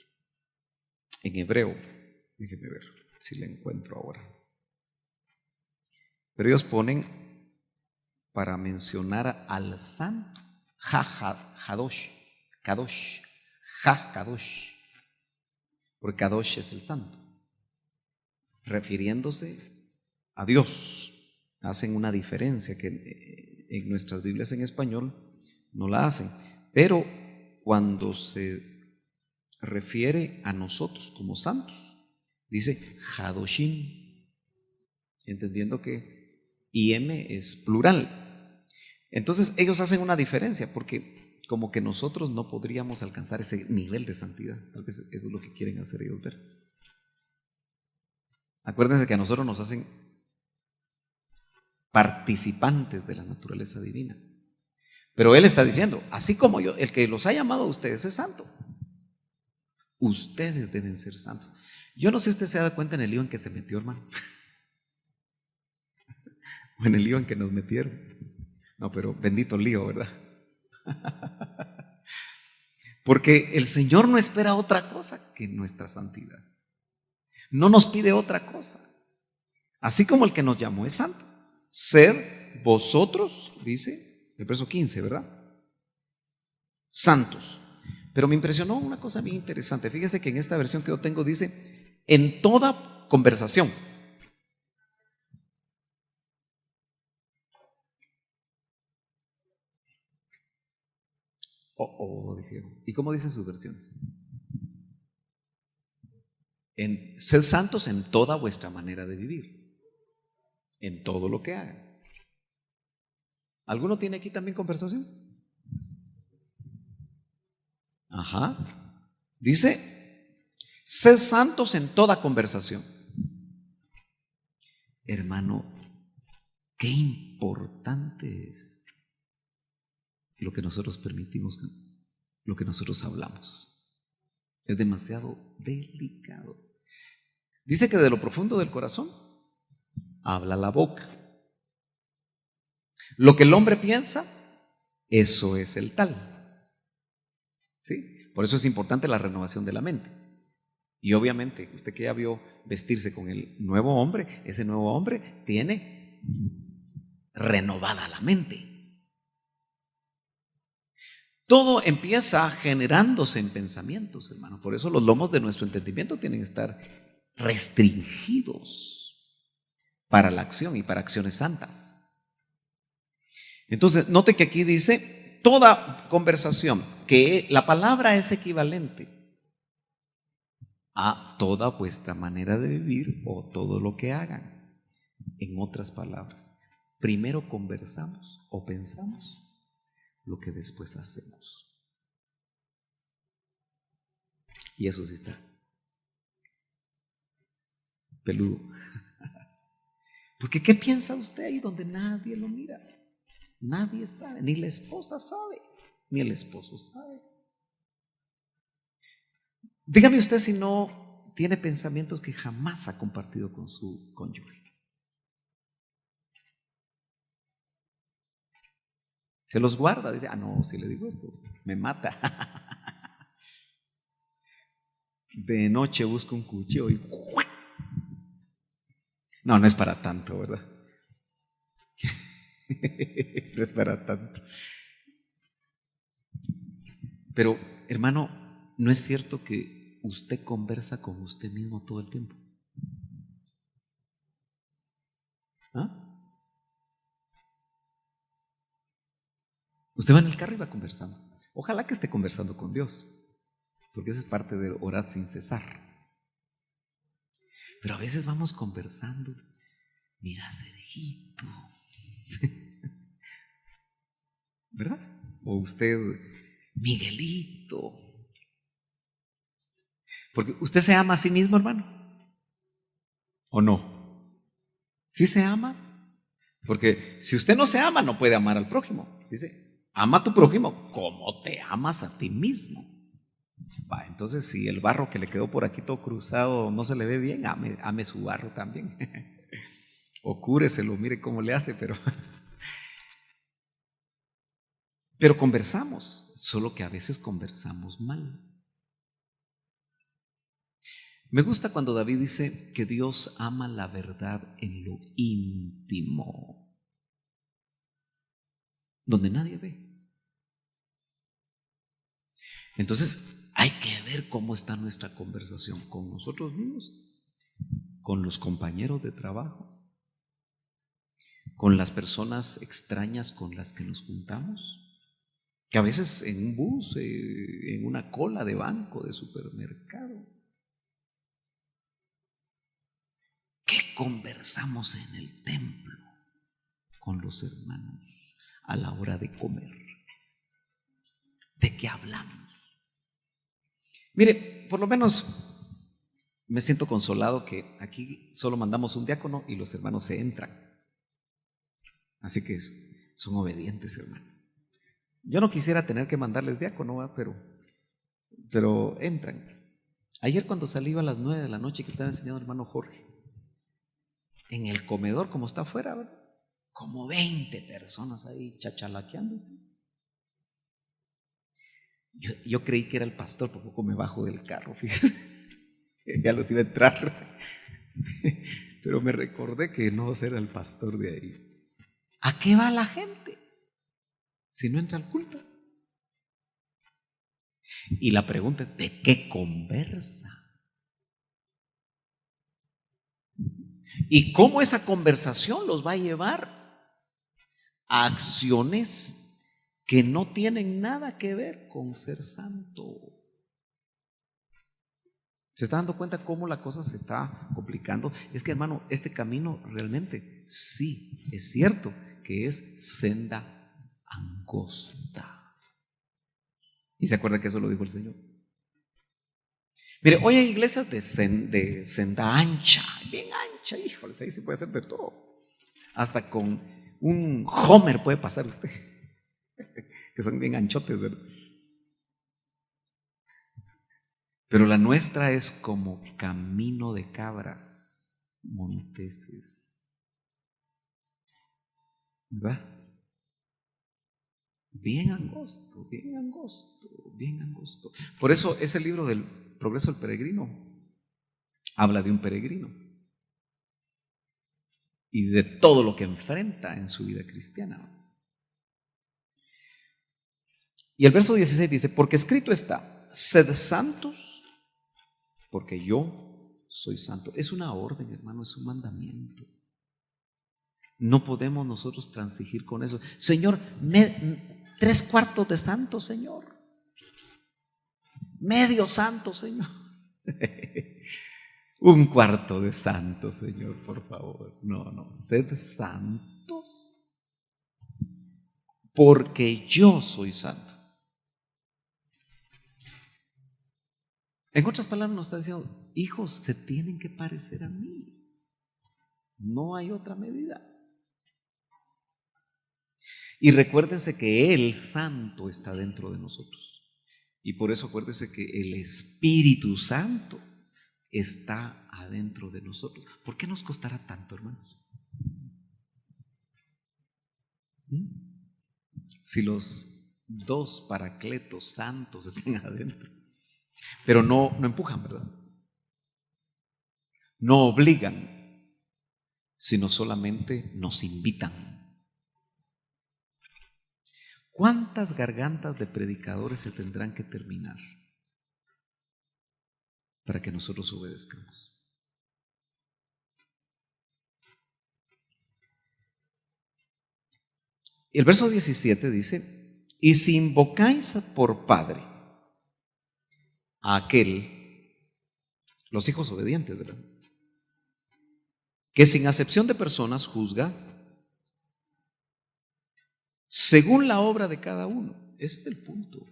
A: en hebreo. Déjenme ver si la encuentro ahora. Pero ellos ponen para mencionar al santo, Kadosh, Kadosh, porque Kadosh es el santo, refiriéndose a Dios. Hacen una diferencia que en nuestras Biblias en español no la hacen, pero cuando se refiere a nosotros como santos, dice Hadoshim, entendiendo que IM es plural. Entonces ellos hacen una diferencia porque como que nosotros no podríamos alcanzar ese nivel de santidad. Tal vez eso es lo que quieren hacer ellos ver. Acuérdense que a nosotros nos hacen participantes de la naturaleza divina. Pero Él está diciendo, así como yo, el que los ha llamado a ustedes es santo, ustedes deben ser santos. Yo no sé si usted se ha dado cuenta en el lío en que se metió, hermano, o en el lío en que nos metieron. No, pero bendito lío, ¿verdad? Porque el Señor no espera otra cosa que nuestra santidad. No nos pide otra cosa. Así como el que nos llamó es santo. Sed vosotros, dice el verso 15, ¿verdad? Santos. Pero me impresionó una cosa bien interesante. Fíjese que en esta versión que yo tengo dice, en toda conversación. Dijeron. ¿Y cómo dicen sus versiones? Sed santos en toda vuestra manera de vivir, en todo lo que hagan. ¿Alguno tiene aquí también conversación? Ajá. Dice, sed santos en toda conversación. Hermano, qué importante es lo que nosotros permitimos, lo que nosotros hablamos. Es demasiado delicado. Dice que de lo profundo del corazón habla la boca. Lo que el hombre piensa, eso es el tal. ¿Sí? Por eso es importante la renovación de la mente. Y obviamente, usted que ya vio vestirse con el nuevo hombre, ese nuevo hombre tiene renovada la mente. Todo empieza generándose en pensamientos, hermano. Por eso los lomos de nuestro entendimiento tienen que estar restringidos para la acción y para acciones santas. Entonces, note que aquí dice, toda conversación, que la palabra es equivalente a toda vuestra manera de vivir o todo lo que hagan. En otras palabras, primero conversamos o pensamos lo que después hacemos. Y eso sí está peludo. Porque ¿qué piensa usted ahí donde nadie lo mira? Nadie sabe, ni la esposa sabe, ni el esposo sabe. Dígame usted si no tiene pensamientos que jamás ha compartido con su cónyuge. Se los guarda, dice, no, si le digo esto, me mata. De noche busco un cuchillo y no es para tanto, ¿verdad? No es para tanto. Pero, hermano, ¿no es cierto que usted conversa con usted mismo todo el tiempo? ¿Ah? Usted va en el carro y va conversando. Ojalá que esté conversando con Dios, porque esa es parte de orar sin cesar. Pero a veces vamos conversando. Mira, Sergito, ¿verdad? O usted, Miguelito. Porque usted se ama a sí mismo, hermano, ¿o no? ¿Sí se ama? Porque si usted no se ama, no puede amar al prójimo. Dice, ama a tu prójimo como te amas a ti mismo. Entonces, si el barro que le quedó por aquí todo cruzado no se le ve bien, ame su barro también. O cúreselo, mire cómo le hace, pero conversamos, solo que a veces conversamos mal. Me gusta cuando David dice que Dios ama la verdad en lo íntimo, donde nadie ve. Entonces, hay que ver cómo está nuestra conversación con nosotros mismos, con los compañeros de trabajo, con las personas extrañas con las que nos juntamos, que a veces en un bus, en una cola de banco, de supermercado. ¿Qué conversamos en el templo con los hermanos a la hora de comer? ¿De qué hablamos? Mire, por lo menos me siento consolado que aquí solo mandamos un diácono y los hermanos se entran. Así que son obedientes, hermano. Yo no quisiera tener que mandarles diácono, pero entran. Ayer cuando salí a las 9 de la noche que estaba enseñando el hermano Jorge, en el comedor, como está afuera, ¿verdad? Como 20 personas ahí chachalaqueándose. Yo creí que era el pastor, por poco me bajo del carro, fíjate. Ya los iba a entrar. Pero me recordé que no era el pastor de ahí. ¿A qué va la gente si no entra al culto? Y la pregunta es, ¿de qué conversa? ¿Y cómo esa conversación los va a llevar a acciones que no tienen nada que ver con ser santo? ¿Se está dando cuenta cómo la cosa se está complicando? Es que, hermano, este camino realmente sí, es cierto que es senda angosta. ¿Y se acuerda que eso lo dijo el Señor? Mire, hoy hay iglesias de senda ancha, bien ancha, híjoles, ahí se puede hacer de todo. Hasta con un Homer puede pasar usted, que son bien anchotes, ¿verdad? Pero la nuestra es como camino de cabras monteses, ¿verdad? Bien angosto, bien angosto, bien angosto. Por eso ese libro del Progreso del Peregrino habla de un peregrino. y de todo lo que enfrenta en su vida cristiana. Y el verso 16 dice, porque escrito está, sed santos, porque yo soy santo. Es una orden, hermano, es un mandamiento. No podemos nosotros transigir con eso. Señor, 3/4 de santo, Señor. Medio santo, Señor. 1/4 de santo, Señor, por favor. No, sed santos, porque yo soy santo. En otras palabras nos está diciendo, hijos, se tienen que parecer a mí. No hay otra medida. Y recuérdense que el Santo está dentro de nosotros. Y por eso acuérdense que el Espíritu Santo está adentro de nosotros. ¿Por qué nos costará tanto, hermanos? Si los dos paracletos santos están adentro. Pero no empujan, ¿verdad? No obligan, sino solamente nos invitan. ¿Cuántas gargantas de predicadores se tendrán que terminar para que nosotros obedezcamos? Y el verso 17 dice, y si invocáis por Padre a aquel, los hijos obedientes, ¿verdad?, que sin acepción de personas juzga según la obra de cada uno. Ese es el punto.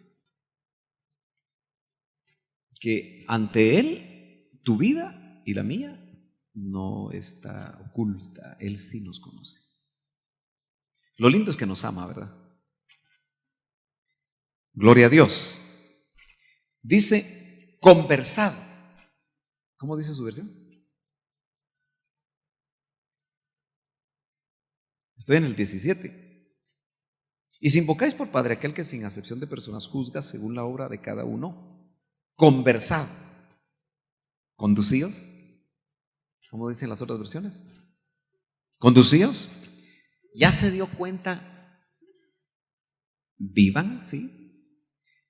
A: Que ante Él, tu vida y la mía no está oculta. Él sí nos conoce. Lo lindo es que nos ama, ¿verdad? Gloria a Dios. Dice, conversad. ¿Cómo dice su versión? Estoy en el 17. Y si invocáis por Padre aquel que sin acepción de personas juzga según la obra de cada uno, conversad. Conducíos. ¿Cómo dicen las otras versiones? Conducíos. ¿Ya se dio cuenta? Vivan, ¿sí?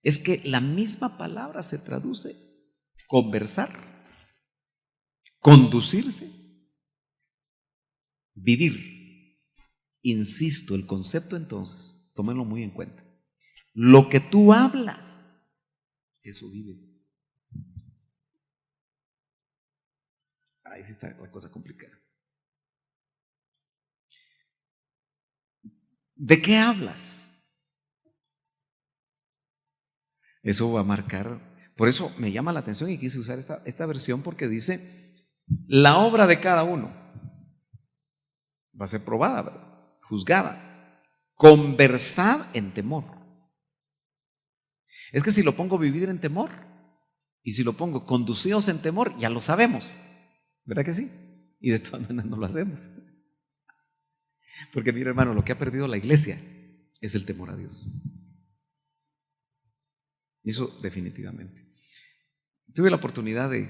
A: Es que la misma palabra se traduce conversar, conducirse, vivir. Insisto, el concepto entonces, tómenlo muy en cuenta. Lo que tú hablas, eso vives. Ahí sí está la cosa complicada. ¿De qué hablas? Eso va a marcar. Por eso me llama la atención y quise usar esta versión porque dice, la obra de cada uno va a ser probada, ¿verdad?, juzgada. Conversad en temor. Es que si lo pongo vivir en temor y si lo pongo conducidos en temor, ya lo sabemos, ¿verdad que sí? Y de todas maneras no lo hacemos. Porque mira, hermano, lo que ha perdido la iglesia es el temor a Dios. Eso definitivamente. Tuve la oportunidad de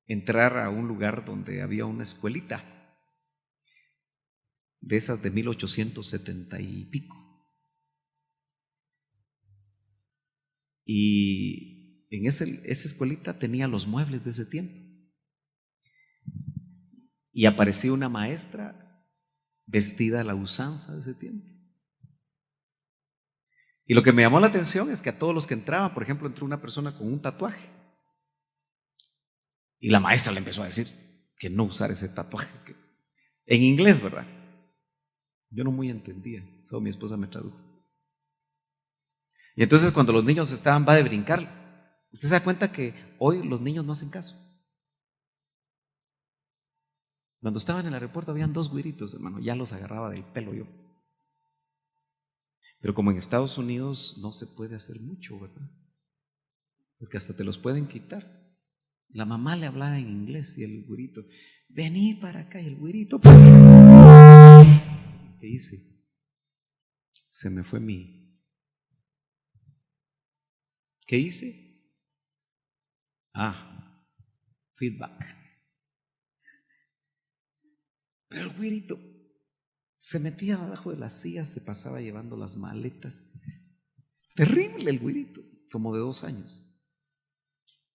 A: entrar a un lugar donde había una escuelita de esas de 1870 y pico. Y en esa escuelita tenía los muebles de ese tiempo. Y apareció una maestra vestida a la usanza de ese tiempo. Y lo que me llamó la atención es que a todos los que entraban, por ejemplo, entró una persona con un tatuaje. Y la maestra le empezó a decir que no usara ese tatuaje. En inglés, ¿verdad? Yo no muy entendía, solo mi esposa me tradujo. Y entonces cuando los niños estaban, va de brincar, usted se da cuenta que hoy los niños no hacen caso. Cuando estaban en el aeropuerto habían 2 güiritos, hermano, ya los agarraba del pelo yo. Pero como en Estados Unidos no se puede hacer mucho, ¿verdad? Porque hasta te los pueden quitar. La mamá le hablaba en inglés y el güirito, vení para acá, y el güirito, ¿qué hice? Se me fue ¿qué hice? Feedback. Pero el güirito se metía abajo de las sillas, se pasaba llevando las maletas. Terrible el güirito, como de 2 años.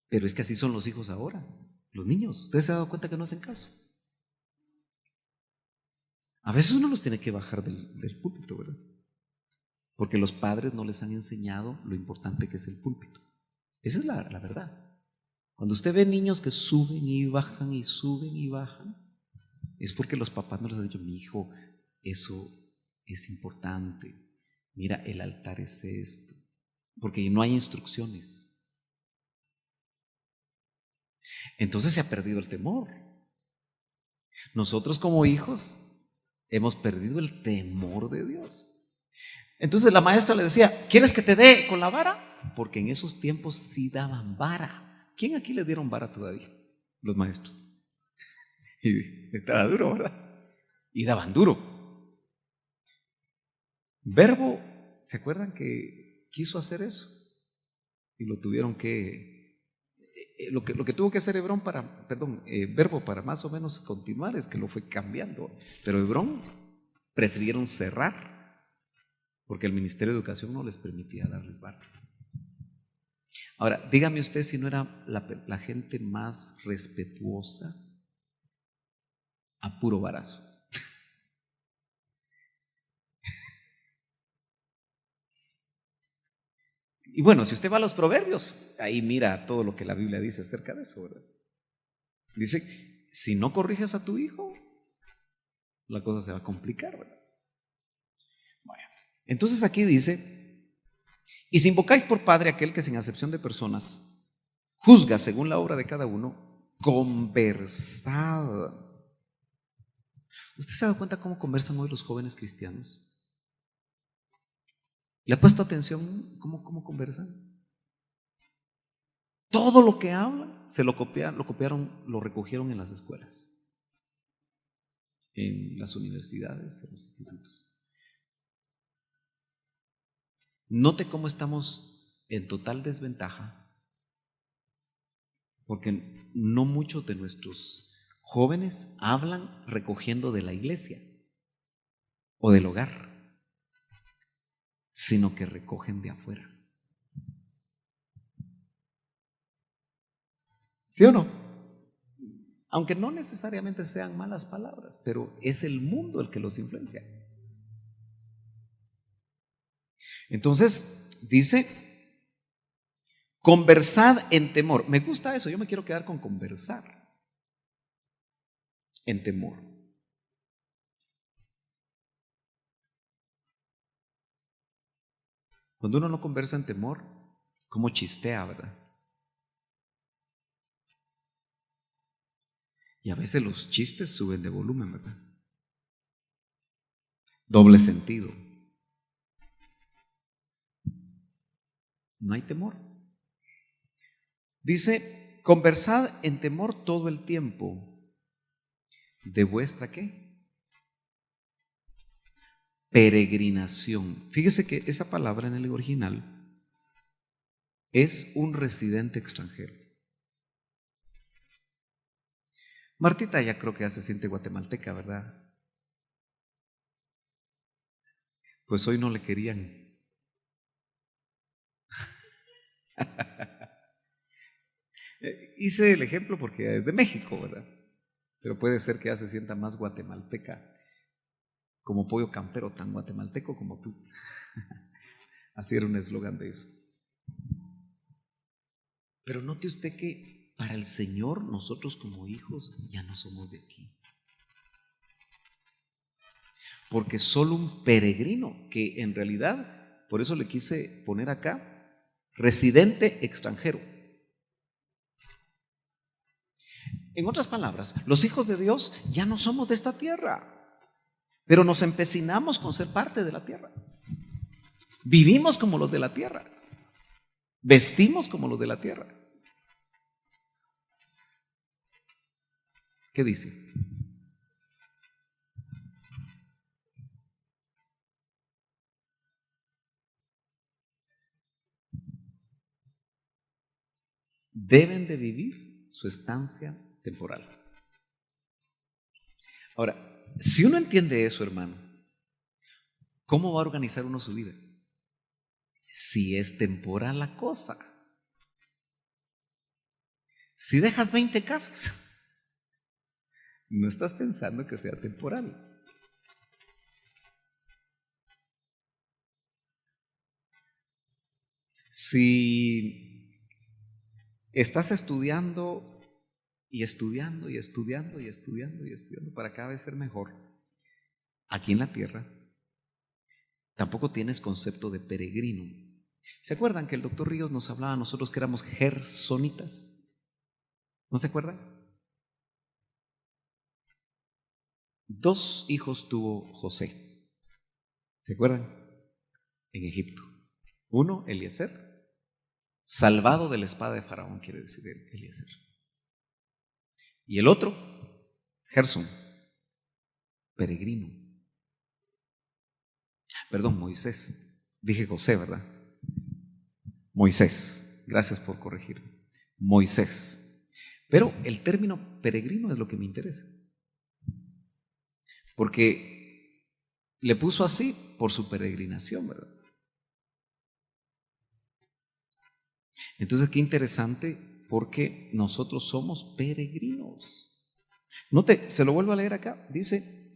A: Pero es que así son los hijos ahora, los niños. ¿Ustedes se han dado cuenta que no hacen caso? A veces uno los tiene que bajar del púlpito, ¿verdad? Porque los padres no les han enseñado lo importante que es el púlpito. Esa es la verdad. Cuando usted ve niños que suben y bajan y suben y bajan, es porque los papás no les han dicho: mi hijo, eso es importante. Mira, el altar es esto. Porque no hay instrucciones. Entonces se ha perdido el temor. Nosotros como hijos hemos perdido el temor de Dios. Entonces la maestra le decía: ¿quieres que te dé con la vara? Porque en esos tiempos sí daban vara. ¿Quién aquí le dieron vara todavía? Los maestros. Y estaba duro, ¿verdad? Y daban duro. Verbo, ¿se acuerdan que quiso hacer eso? Y lo tuvieron que... Lo que tuvo que hacer Verbo para más o menos continuar es que lo fue cambiando. Pero Hebrón prefirieron cerrar porque el Ministerio de Educación no les permitía darles vara. Ahora, dígame usted si no era la gente más respetuosa a puro varazo. Y bueno, si usted va a los Proverbios, ahí mira todo lo que la Biblia dice acerca de eso, ¿verdad? Dice: si no corriges a tu hijo, la cosa se va a complicar, ¿verdad? Bueno, entonces aquí dice: y si invocáis por Padre aquel que sin acepción de personas juzga según la obra de cada uno, conversad. ¿Usted se ha dado cuenta cómo conversan hoy los jóvenes cristianos? ¿Le ha puesto atención cómo conversan? Todo lo que hablan se lo copiaron, lo recogieron en las escuelas, en las universidades, en los institutos. Note cómo estamos en total desventaja, porque no muchos de nuestros jóvenes hablan recogiendo de la iglesia o del hogar, sino que recogen de afuera. ¿Sí o no? Aunque no necesariamente sean malas palabras, pero es el mundo el que los influencia. Entonces, dice: conversad en temor. Me gusta eso, yo me quiero quedar con conversar en temor. Cuando uno no conversa en temor, ¿cómo chistea, verdad? Y a veces los chistes suben de volumen, ¿verdad? Doble sentido. No hay temor. Dice: conversad en temor todo el tiempo. ¿De vuestra qué? Peregrinación. Fíjese que esa palabra en el original es un residente extranjero. Martita ya creo que ya se siente guatemalteca, ¿verdad? Pues hoy no le querían. Hice el ejemplo porque es de México, ¿verdad? Pero puede ser que ya se sienta más guatemalteca, como pollo campero, tan guatemalteco como tú. Así era un eslogan de eso. Pero note usted que para el Señor nosotros como hijos ya no somos de aquí. Porque solo un peregrino, que en realidad, por eso le quise poner acá, residente extranjero. En otras palabras, los hijos de Dios ya no somos de esta tierra, pero nos empecinamos con ser parte de la tierra. Vivimos como los de la tierra, vestimos como los de la tierra. ¿Qué dice? Deben de vivir su estancia temporal. Ahora, si uno entiende eso, hermano, ¿cómo va a organizar uno su vida? Si es temporal la cosa. Si dejas 20 casas, no estás pensando que sea temporal. Si estás estudiando y estudiando y estudiando y estudiando y estudiando para cada vez ser mejor aquí en la tierra, tampoco tienes concepto de peregrino. ¿Se acuerdan que el doctor Ríos nos hablaba a nosotros que éramos gersonitas? ¿No se acuerdan? 2 hijos tuvo José. ¿Se acuerdan? En Egipto. Uno, Eliezer, salvado de la espada de Faraón, quiere decir Eliezer. Y el otro, Gerson, peregrino. Perdón, Moisés. Dije José, ¿verdad? Moisés. Gracias por corregirme. Moisés. Pero el término peregrino es lo que me interesa. Porque le puso así por su peregrinación, ¿verdad? Entonces, qué interesante, porque nosotros somos peregrinos. Note, se lo vuelvo a leer acá, dice,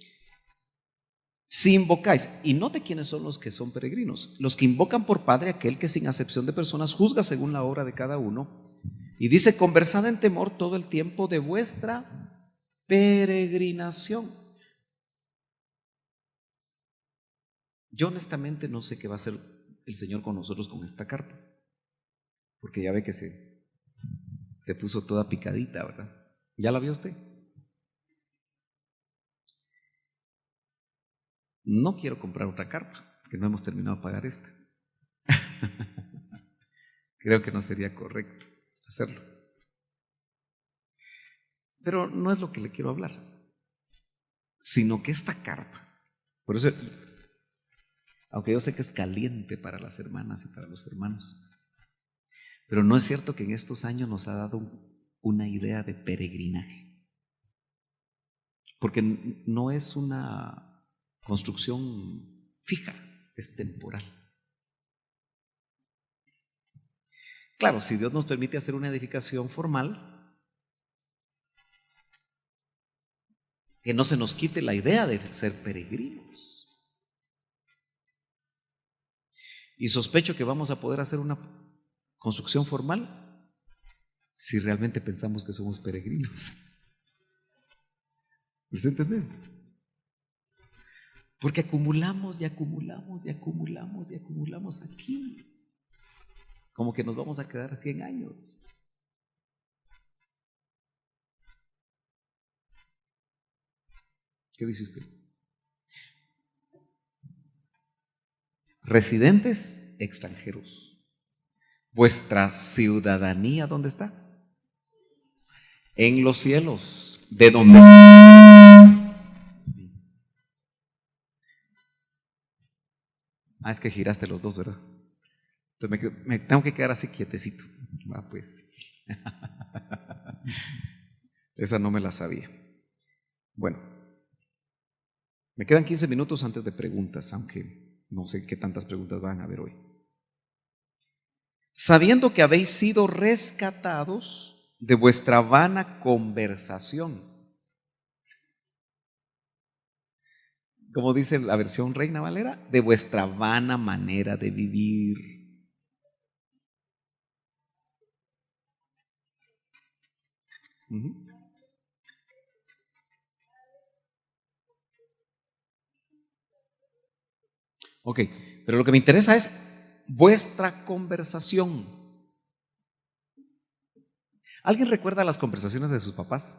A: si invocáis, y note quiénes son los que son peregrinos, los que invocan por Padre aquel que sin acepción de personas juzga según la obra de cada uno, y dice, conversad en temor todo el tiempo de vuestra peregrinación. Yo honestamente no sé qué va a hacer el Señor con nosotros con esta carta, porque ya ve que se puso toda picadita, ¿verdad? ¿Ya la vio usted? No quiero comprar otra carpa, porque no hemos terminado de pagar esta. Creo que no sería correcto hacerlo. Pero no es lo que le quiero hablar, sino que esta carpa, por eso, aunque yo sé que es caliente para las hermanas y para los hermanos, pero no es cierto que en estos años nos ha dado una idea de peregrinaje, porque no es una construcción fija, es temporal. Claro, si Dios nos permite hacer una edificación formal, que no se nos quite la idea de ser peregrinos. Y sospecho que vamos a poder hacer una construcción formal si realmente pensamos que somos peregrinos. ¿Usted entiende? Porque acumulamos y acumulamos y acumulamos y acumulamos aquí. Como que nos vamos a quedar 100 años. ¿Qué dice usted? Residentes extranjeros. ¿Vuestra ciudadanía dónde está? En los cielos, de donde es que giraste los dos, ¿verdad? Entonces me tengo que quedar así quietecito. Pues. Esa no me la sabía. Bueno, me quedan 15 minutos antes de preguntas, aunque no sé qué tantas preguntas van a haber hoy. Sabiendo que habéis sido rescatados de vuestra vana conversación. Como dice la versión Reina Valera, de vuestra vana manera de vivir. Ok, pero lo que me interesa es vuestra conversación. ¿Alguien recuerda las conversaciones de sus papás?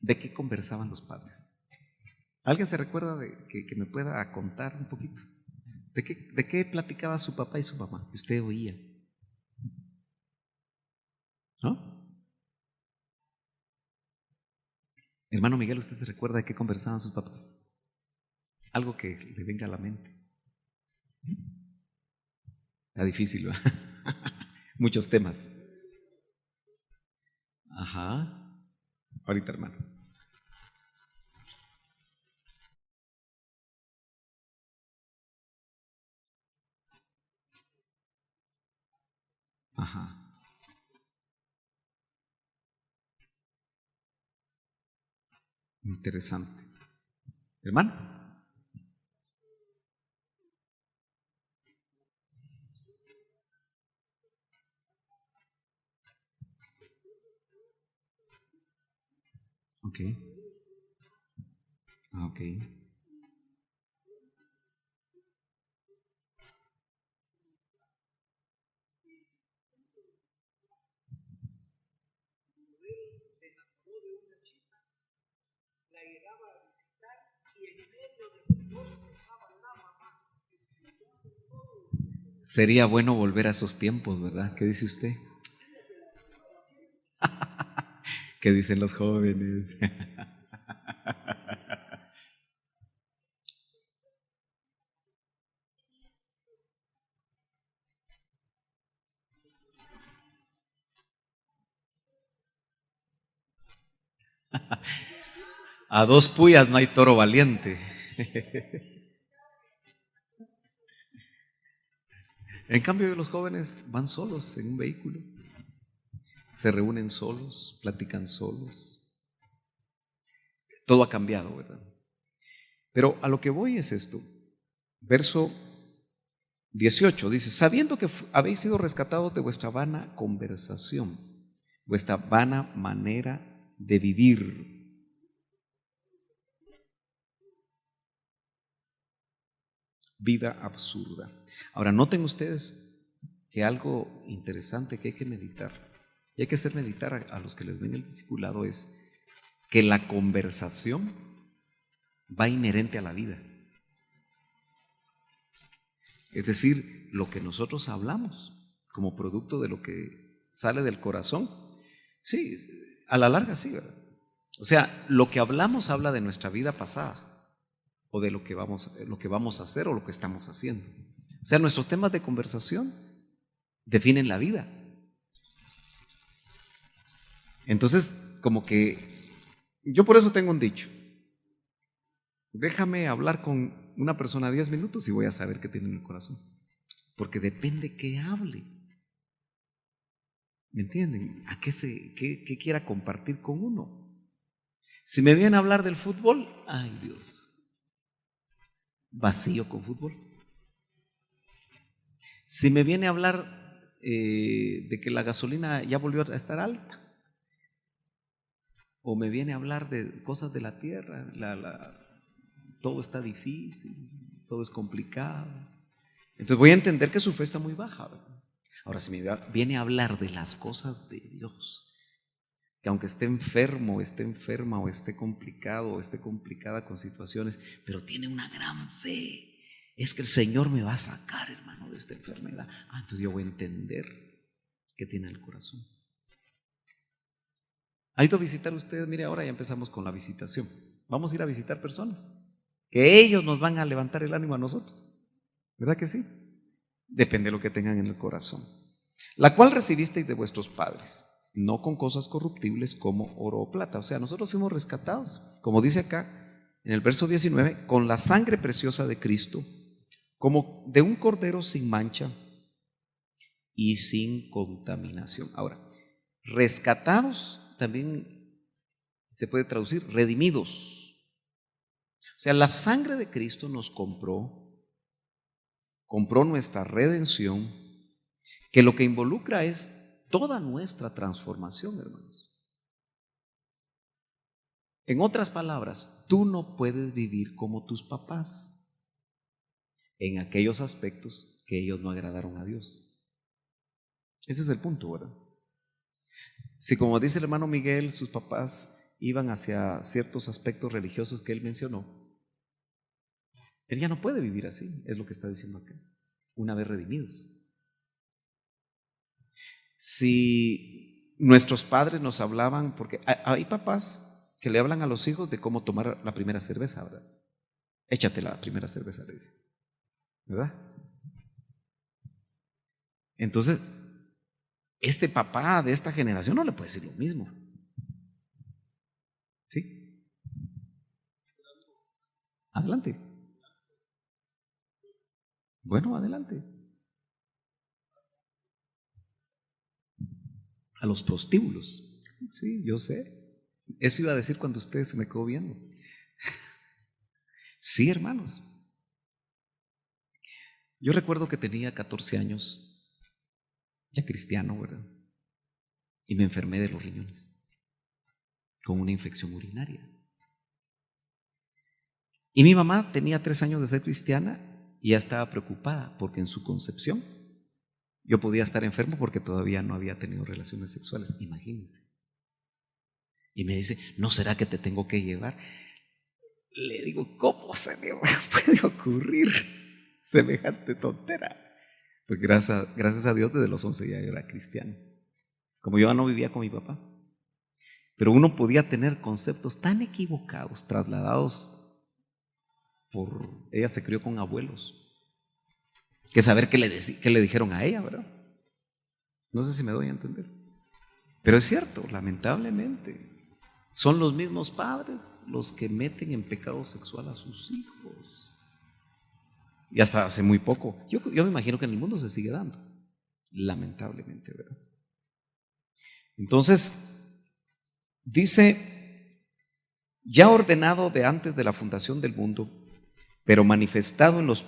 A: ¿De qué conversaban los padres? ¿Alguien se recuerda de que me pueda contar un poquito? ¿De qué platicaba su papá y su mamá? Que usted oía. ¿No? Hermano Miguel, ¿usted se recuerda de qué conversaban sus papás? Algo que le venga a la mente. Está difícil, ¿verdad? Muchos temas. Ajá. Ahorita, hermano. Ajá. Interesante. Hermano. Ok. Ok. Sería bueno volver a esos tiempos, ¿verdad? ¿Qué dice usted? ¿Qué dicen los jóvenes? A dos puyas no hay toro valiente. En cambio, los jóvenes van solos en un vehículo, se reúnen solos, platican solos. Todo ha cambiado, ¿verdad? Pero a lo que voy es esto. Verso 18 dice, sabiendo que habéis sido rescatados de vuestra vana conversación, vuestra vana manera de vivir. Vida absurda. Ahora, noten ustedes que algo interesante que hay que meditar, y hay que hacer meditar a los que les ven el discipulado, es que la conversación va inherente a la vida. Es decir, lo que nosotros hablamos como producto de lo que sale del corazón, sí, a la larga sí, ¿verdad? O sea, lo que hablamos habla de nuestra vida pasada o de lo que vamos a hacer o lo que estamos haciendo. O sea, nuestros temas de conversación definen la vida. Entonces, como que yo por eso tengo un dicho: déjame hablar con una persona 10 minutos y voy a saber qué tiene en el corazón. Porque depende qué hable. ¿Me entienden? ¿A qué quiera compartir con uno? Si me viene a hablar del fútbol, ay Dios, vacío con fútbol. Si me viene a hablar de que la gasolina ya volvió a estar alta, o me viene a hablar de cosas de la tierra, todo está difícil, todo es complicado, entonces voy a entender que su fe está muy baja, ¿verdad? Ahora, si me viene a hablar de las cosas de Dios, que aunque esté enfermo, esté enferma o esté complicado o esté complicada con situaciones, pero tiene una gran fe, es que el Señor me va a sacar, hermano, de esta enfermedad. Entonces yo voy a entender qué tiene el corazón. ¿Ha ido a visitar ustedes? Mire, ahora ya empezamos con la visitación. Vamos a ir a visitar personas, que ellos nos van a levantar el ánimo a nosotros. ¿Verdad que sí? Depende de lo que tengan en el corazón. La cual recibisteis de vuestros padres, no con cosas corruptibles como oro o plata. O sea, nosotros fuimos rescatados, como dice acá en el verso 19, con la sangre preciosa de Cristo, como de un cordero sin mancha y sin contaminación. Ahora, rescatados también se puede traducir redimidos. O sea, la sangre de Cristo nos compró nuestra redención, que lo que involucra es toda nuestra transformación, hermanos. En otras palabras, tú no puedes vivir como tus papás en aquellos aspectos que ellos no agradaron a Dios. Ese es el punto, ¿verdad? Si, como dice el hermano Miguel, sus papás iban hacia ciertos aspectos religiosos que él mencionó, él ya no puede vivir así, es lo que está diciendo acá, una vez redimidos. Si nuestros padres nos hablaban, porque hay papás que le hablan a los hijos de cómo tomar la primera cerveza, ¿verdad? Échate la primera cerveza, le dice, ¿verdad? Entonces, este papá de esta generación no le puede decir lo mismo. ¿Sí? Adelante. Bueno, adelante. a los prostíbulos. Sí, yo sé. Eso iba a decir cuando usted se me quedó viendo. Sí, hermanos. Yo recuerdo que tenía 14 años, ya cristiano, ¿verdad? Y me enfermé de los riñones con una infección urinaria. Y mi mamá tenía 3 años de ser cristiana y ya estaba preocupada porque en su concepción yo podía estar enfermo porque todavía no había tenido relaciones sexuales, imagínense. Y me dice, ¿no será que te tengo que llevar? Le digo, ¿cómo se me puede ocurrir semejante tontera? Pues gracias a Dios desde los 11 ya era cristiano. Como yo ya no vivía con mi papá. Pero uno podía tener conceptos tan equivocados, trasladados por... Ella se crió con abuelos. Que saber qué le dijeron a ella, ¿verdad? No sé si me doy a entender. Pero es cierto, lamentablemente. Son los mismos padres los que meten en pecado sexual a sus hijos. Y hasta hace muy poco. Yo me imagino que en el mundo se sigue dando. Lamentablemente, ¿verdad? Entonces, dice, ya ordenado de antes de la fundación del mundo, pero manifestado en los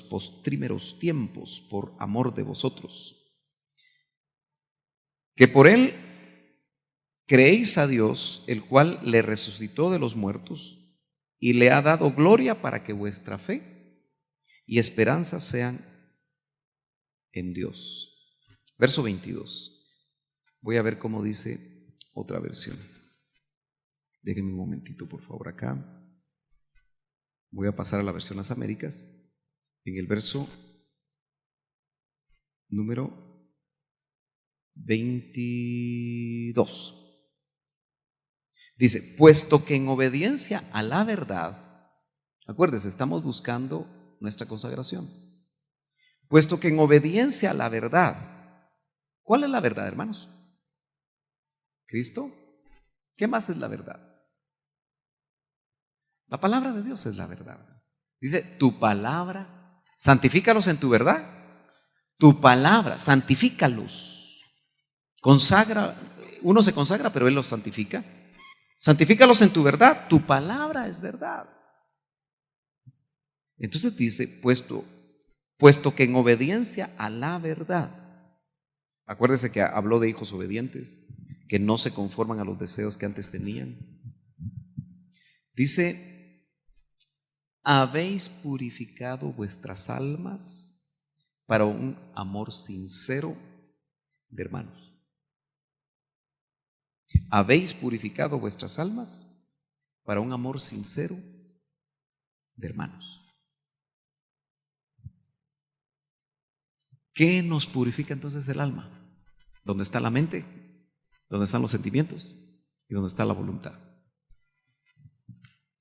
A: postrimeros tiempos por amor de vosotros, que por él creéis a Dios, el cual le resucitó de los muertos y le ha dado gloria para que vuestra fe y esperanza sean en Dios. Verso 22. Voy a ver cómo dice otra versión. Déjenme un momentito, por favor, acá. Voy a pasar a la versión Las Américas. En el verso número 22. Dice, puesto que en obediencia a la verdad, acuérdense, estamos buscando nuestra consagración. Puesto que en obediencia a la verdad, ¿cuál es la verdad, hermanos? ¿Cristo? ¿Qué más es la verdad? La palabra de Dios es la verdad. Dice, tu palabra, santifícalos en tu verdad. Tu palabra, santifícalos. Consagra, uno se consagra, pero Él los santifica. Santifícalos en tu verdad, tu palabra es verdad. Entonces dice, puesto que en obediencia a la verdad, acuérdese que habló de hijos obedientes, que no se conforman a los deseos que antes tenían. Dice, habéis purificado vuestras almas para un amor sincero de hermanos. Habéis purificado vuestras almas para un amor sincero de hermanos. ¿Qué nos purifica entonces el alma? ¿Dónde está la mente? ¿Dónde están los sentimientos? ¿Y dónde está la voluntad?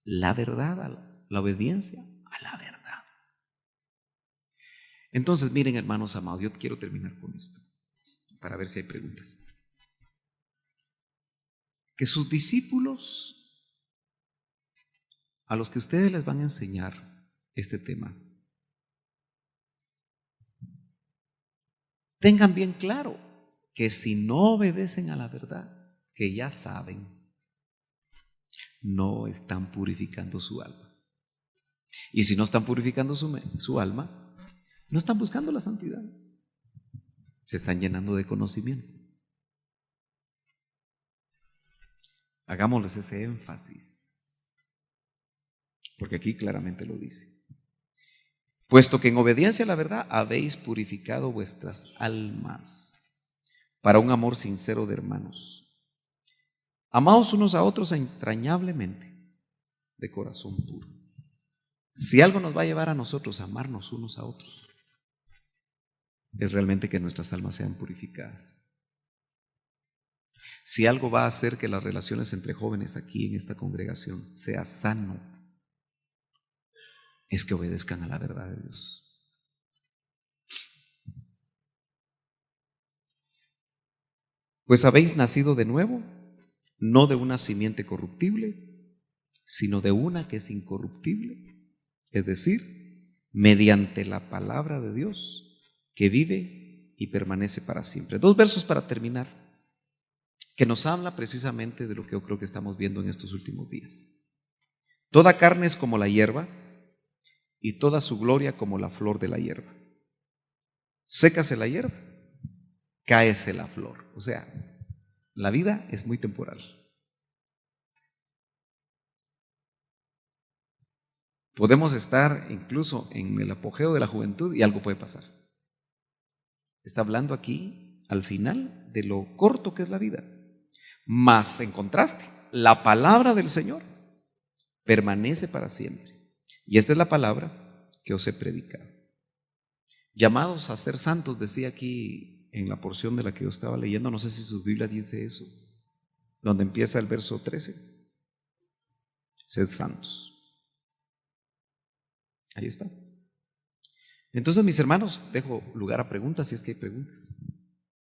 A: La verdad, la obediencia a la verdad. Entonces, miren, hermanos amados, yo quiero terminar con esto para ver si hay preguntas. Que sus discípulos, a los que ustedes les van a enseñar este tema, tengan bien claro que si no obedecen a la verdad, que ya saben, no están purificando su alma. Y si no están purificando su alma, no están buscando la santidad. Se están llenando de conocimiento. Hagámosles ese énfasis, porque aquí claramente lo dice. Puesto que en obediencia a la verdad habéis purificado vuestras almas para un amor sincero de hermanos. Amaos unos a otros entrañablemente, de corazón puro. Si algo nos va a llevar a nosotros a amarnos unos a otros, es realmente que nuestras almas sean purificadas. Si algo va a hacer que las relaciones entre jóvenes aquí en esta congregación sea sano, es que obedezcan a la verdad de Dios. Pues habéis nacido de nuevo, no de una simiente corruptible, sino de una que es incorruptible, es decir, mediante la palabra de Dios, que vive y permanece para siempre. 2 versos para terminar, que nos habla precisamente de lo que yo creo que estamos viendo en estos últimos días. Toda carne es como la hierba, y toda su gloria como la flor de la hierba. Sécase la hierba, cáese la flor. O sea, la vida es muy temporal. Podemos estar incluso en el apogeo de la juventud y algo puede pasar. Está hablando aquí, al final, de lo corto que es la vida. Mas, en contraste, la palabra del Señor permanece para siempre. Y esta es la palabra que os he predicado. Llamados a ser santos, decía aquí en la porción de la que yo estaba leyendo, no sé si sus Biblias dice eso, donde empieza el verso 13. Sed santos. Ahí está. Entonces, mis hermanos, dejo lugar a preguntas si es que hay preguntas.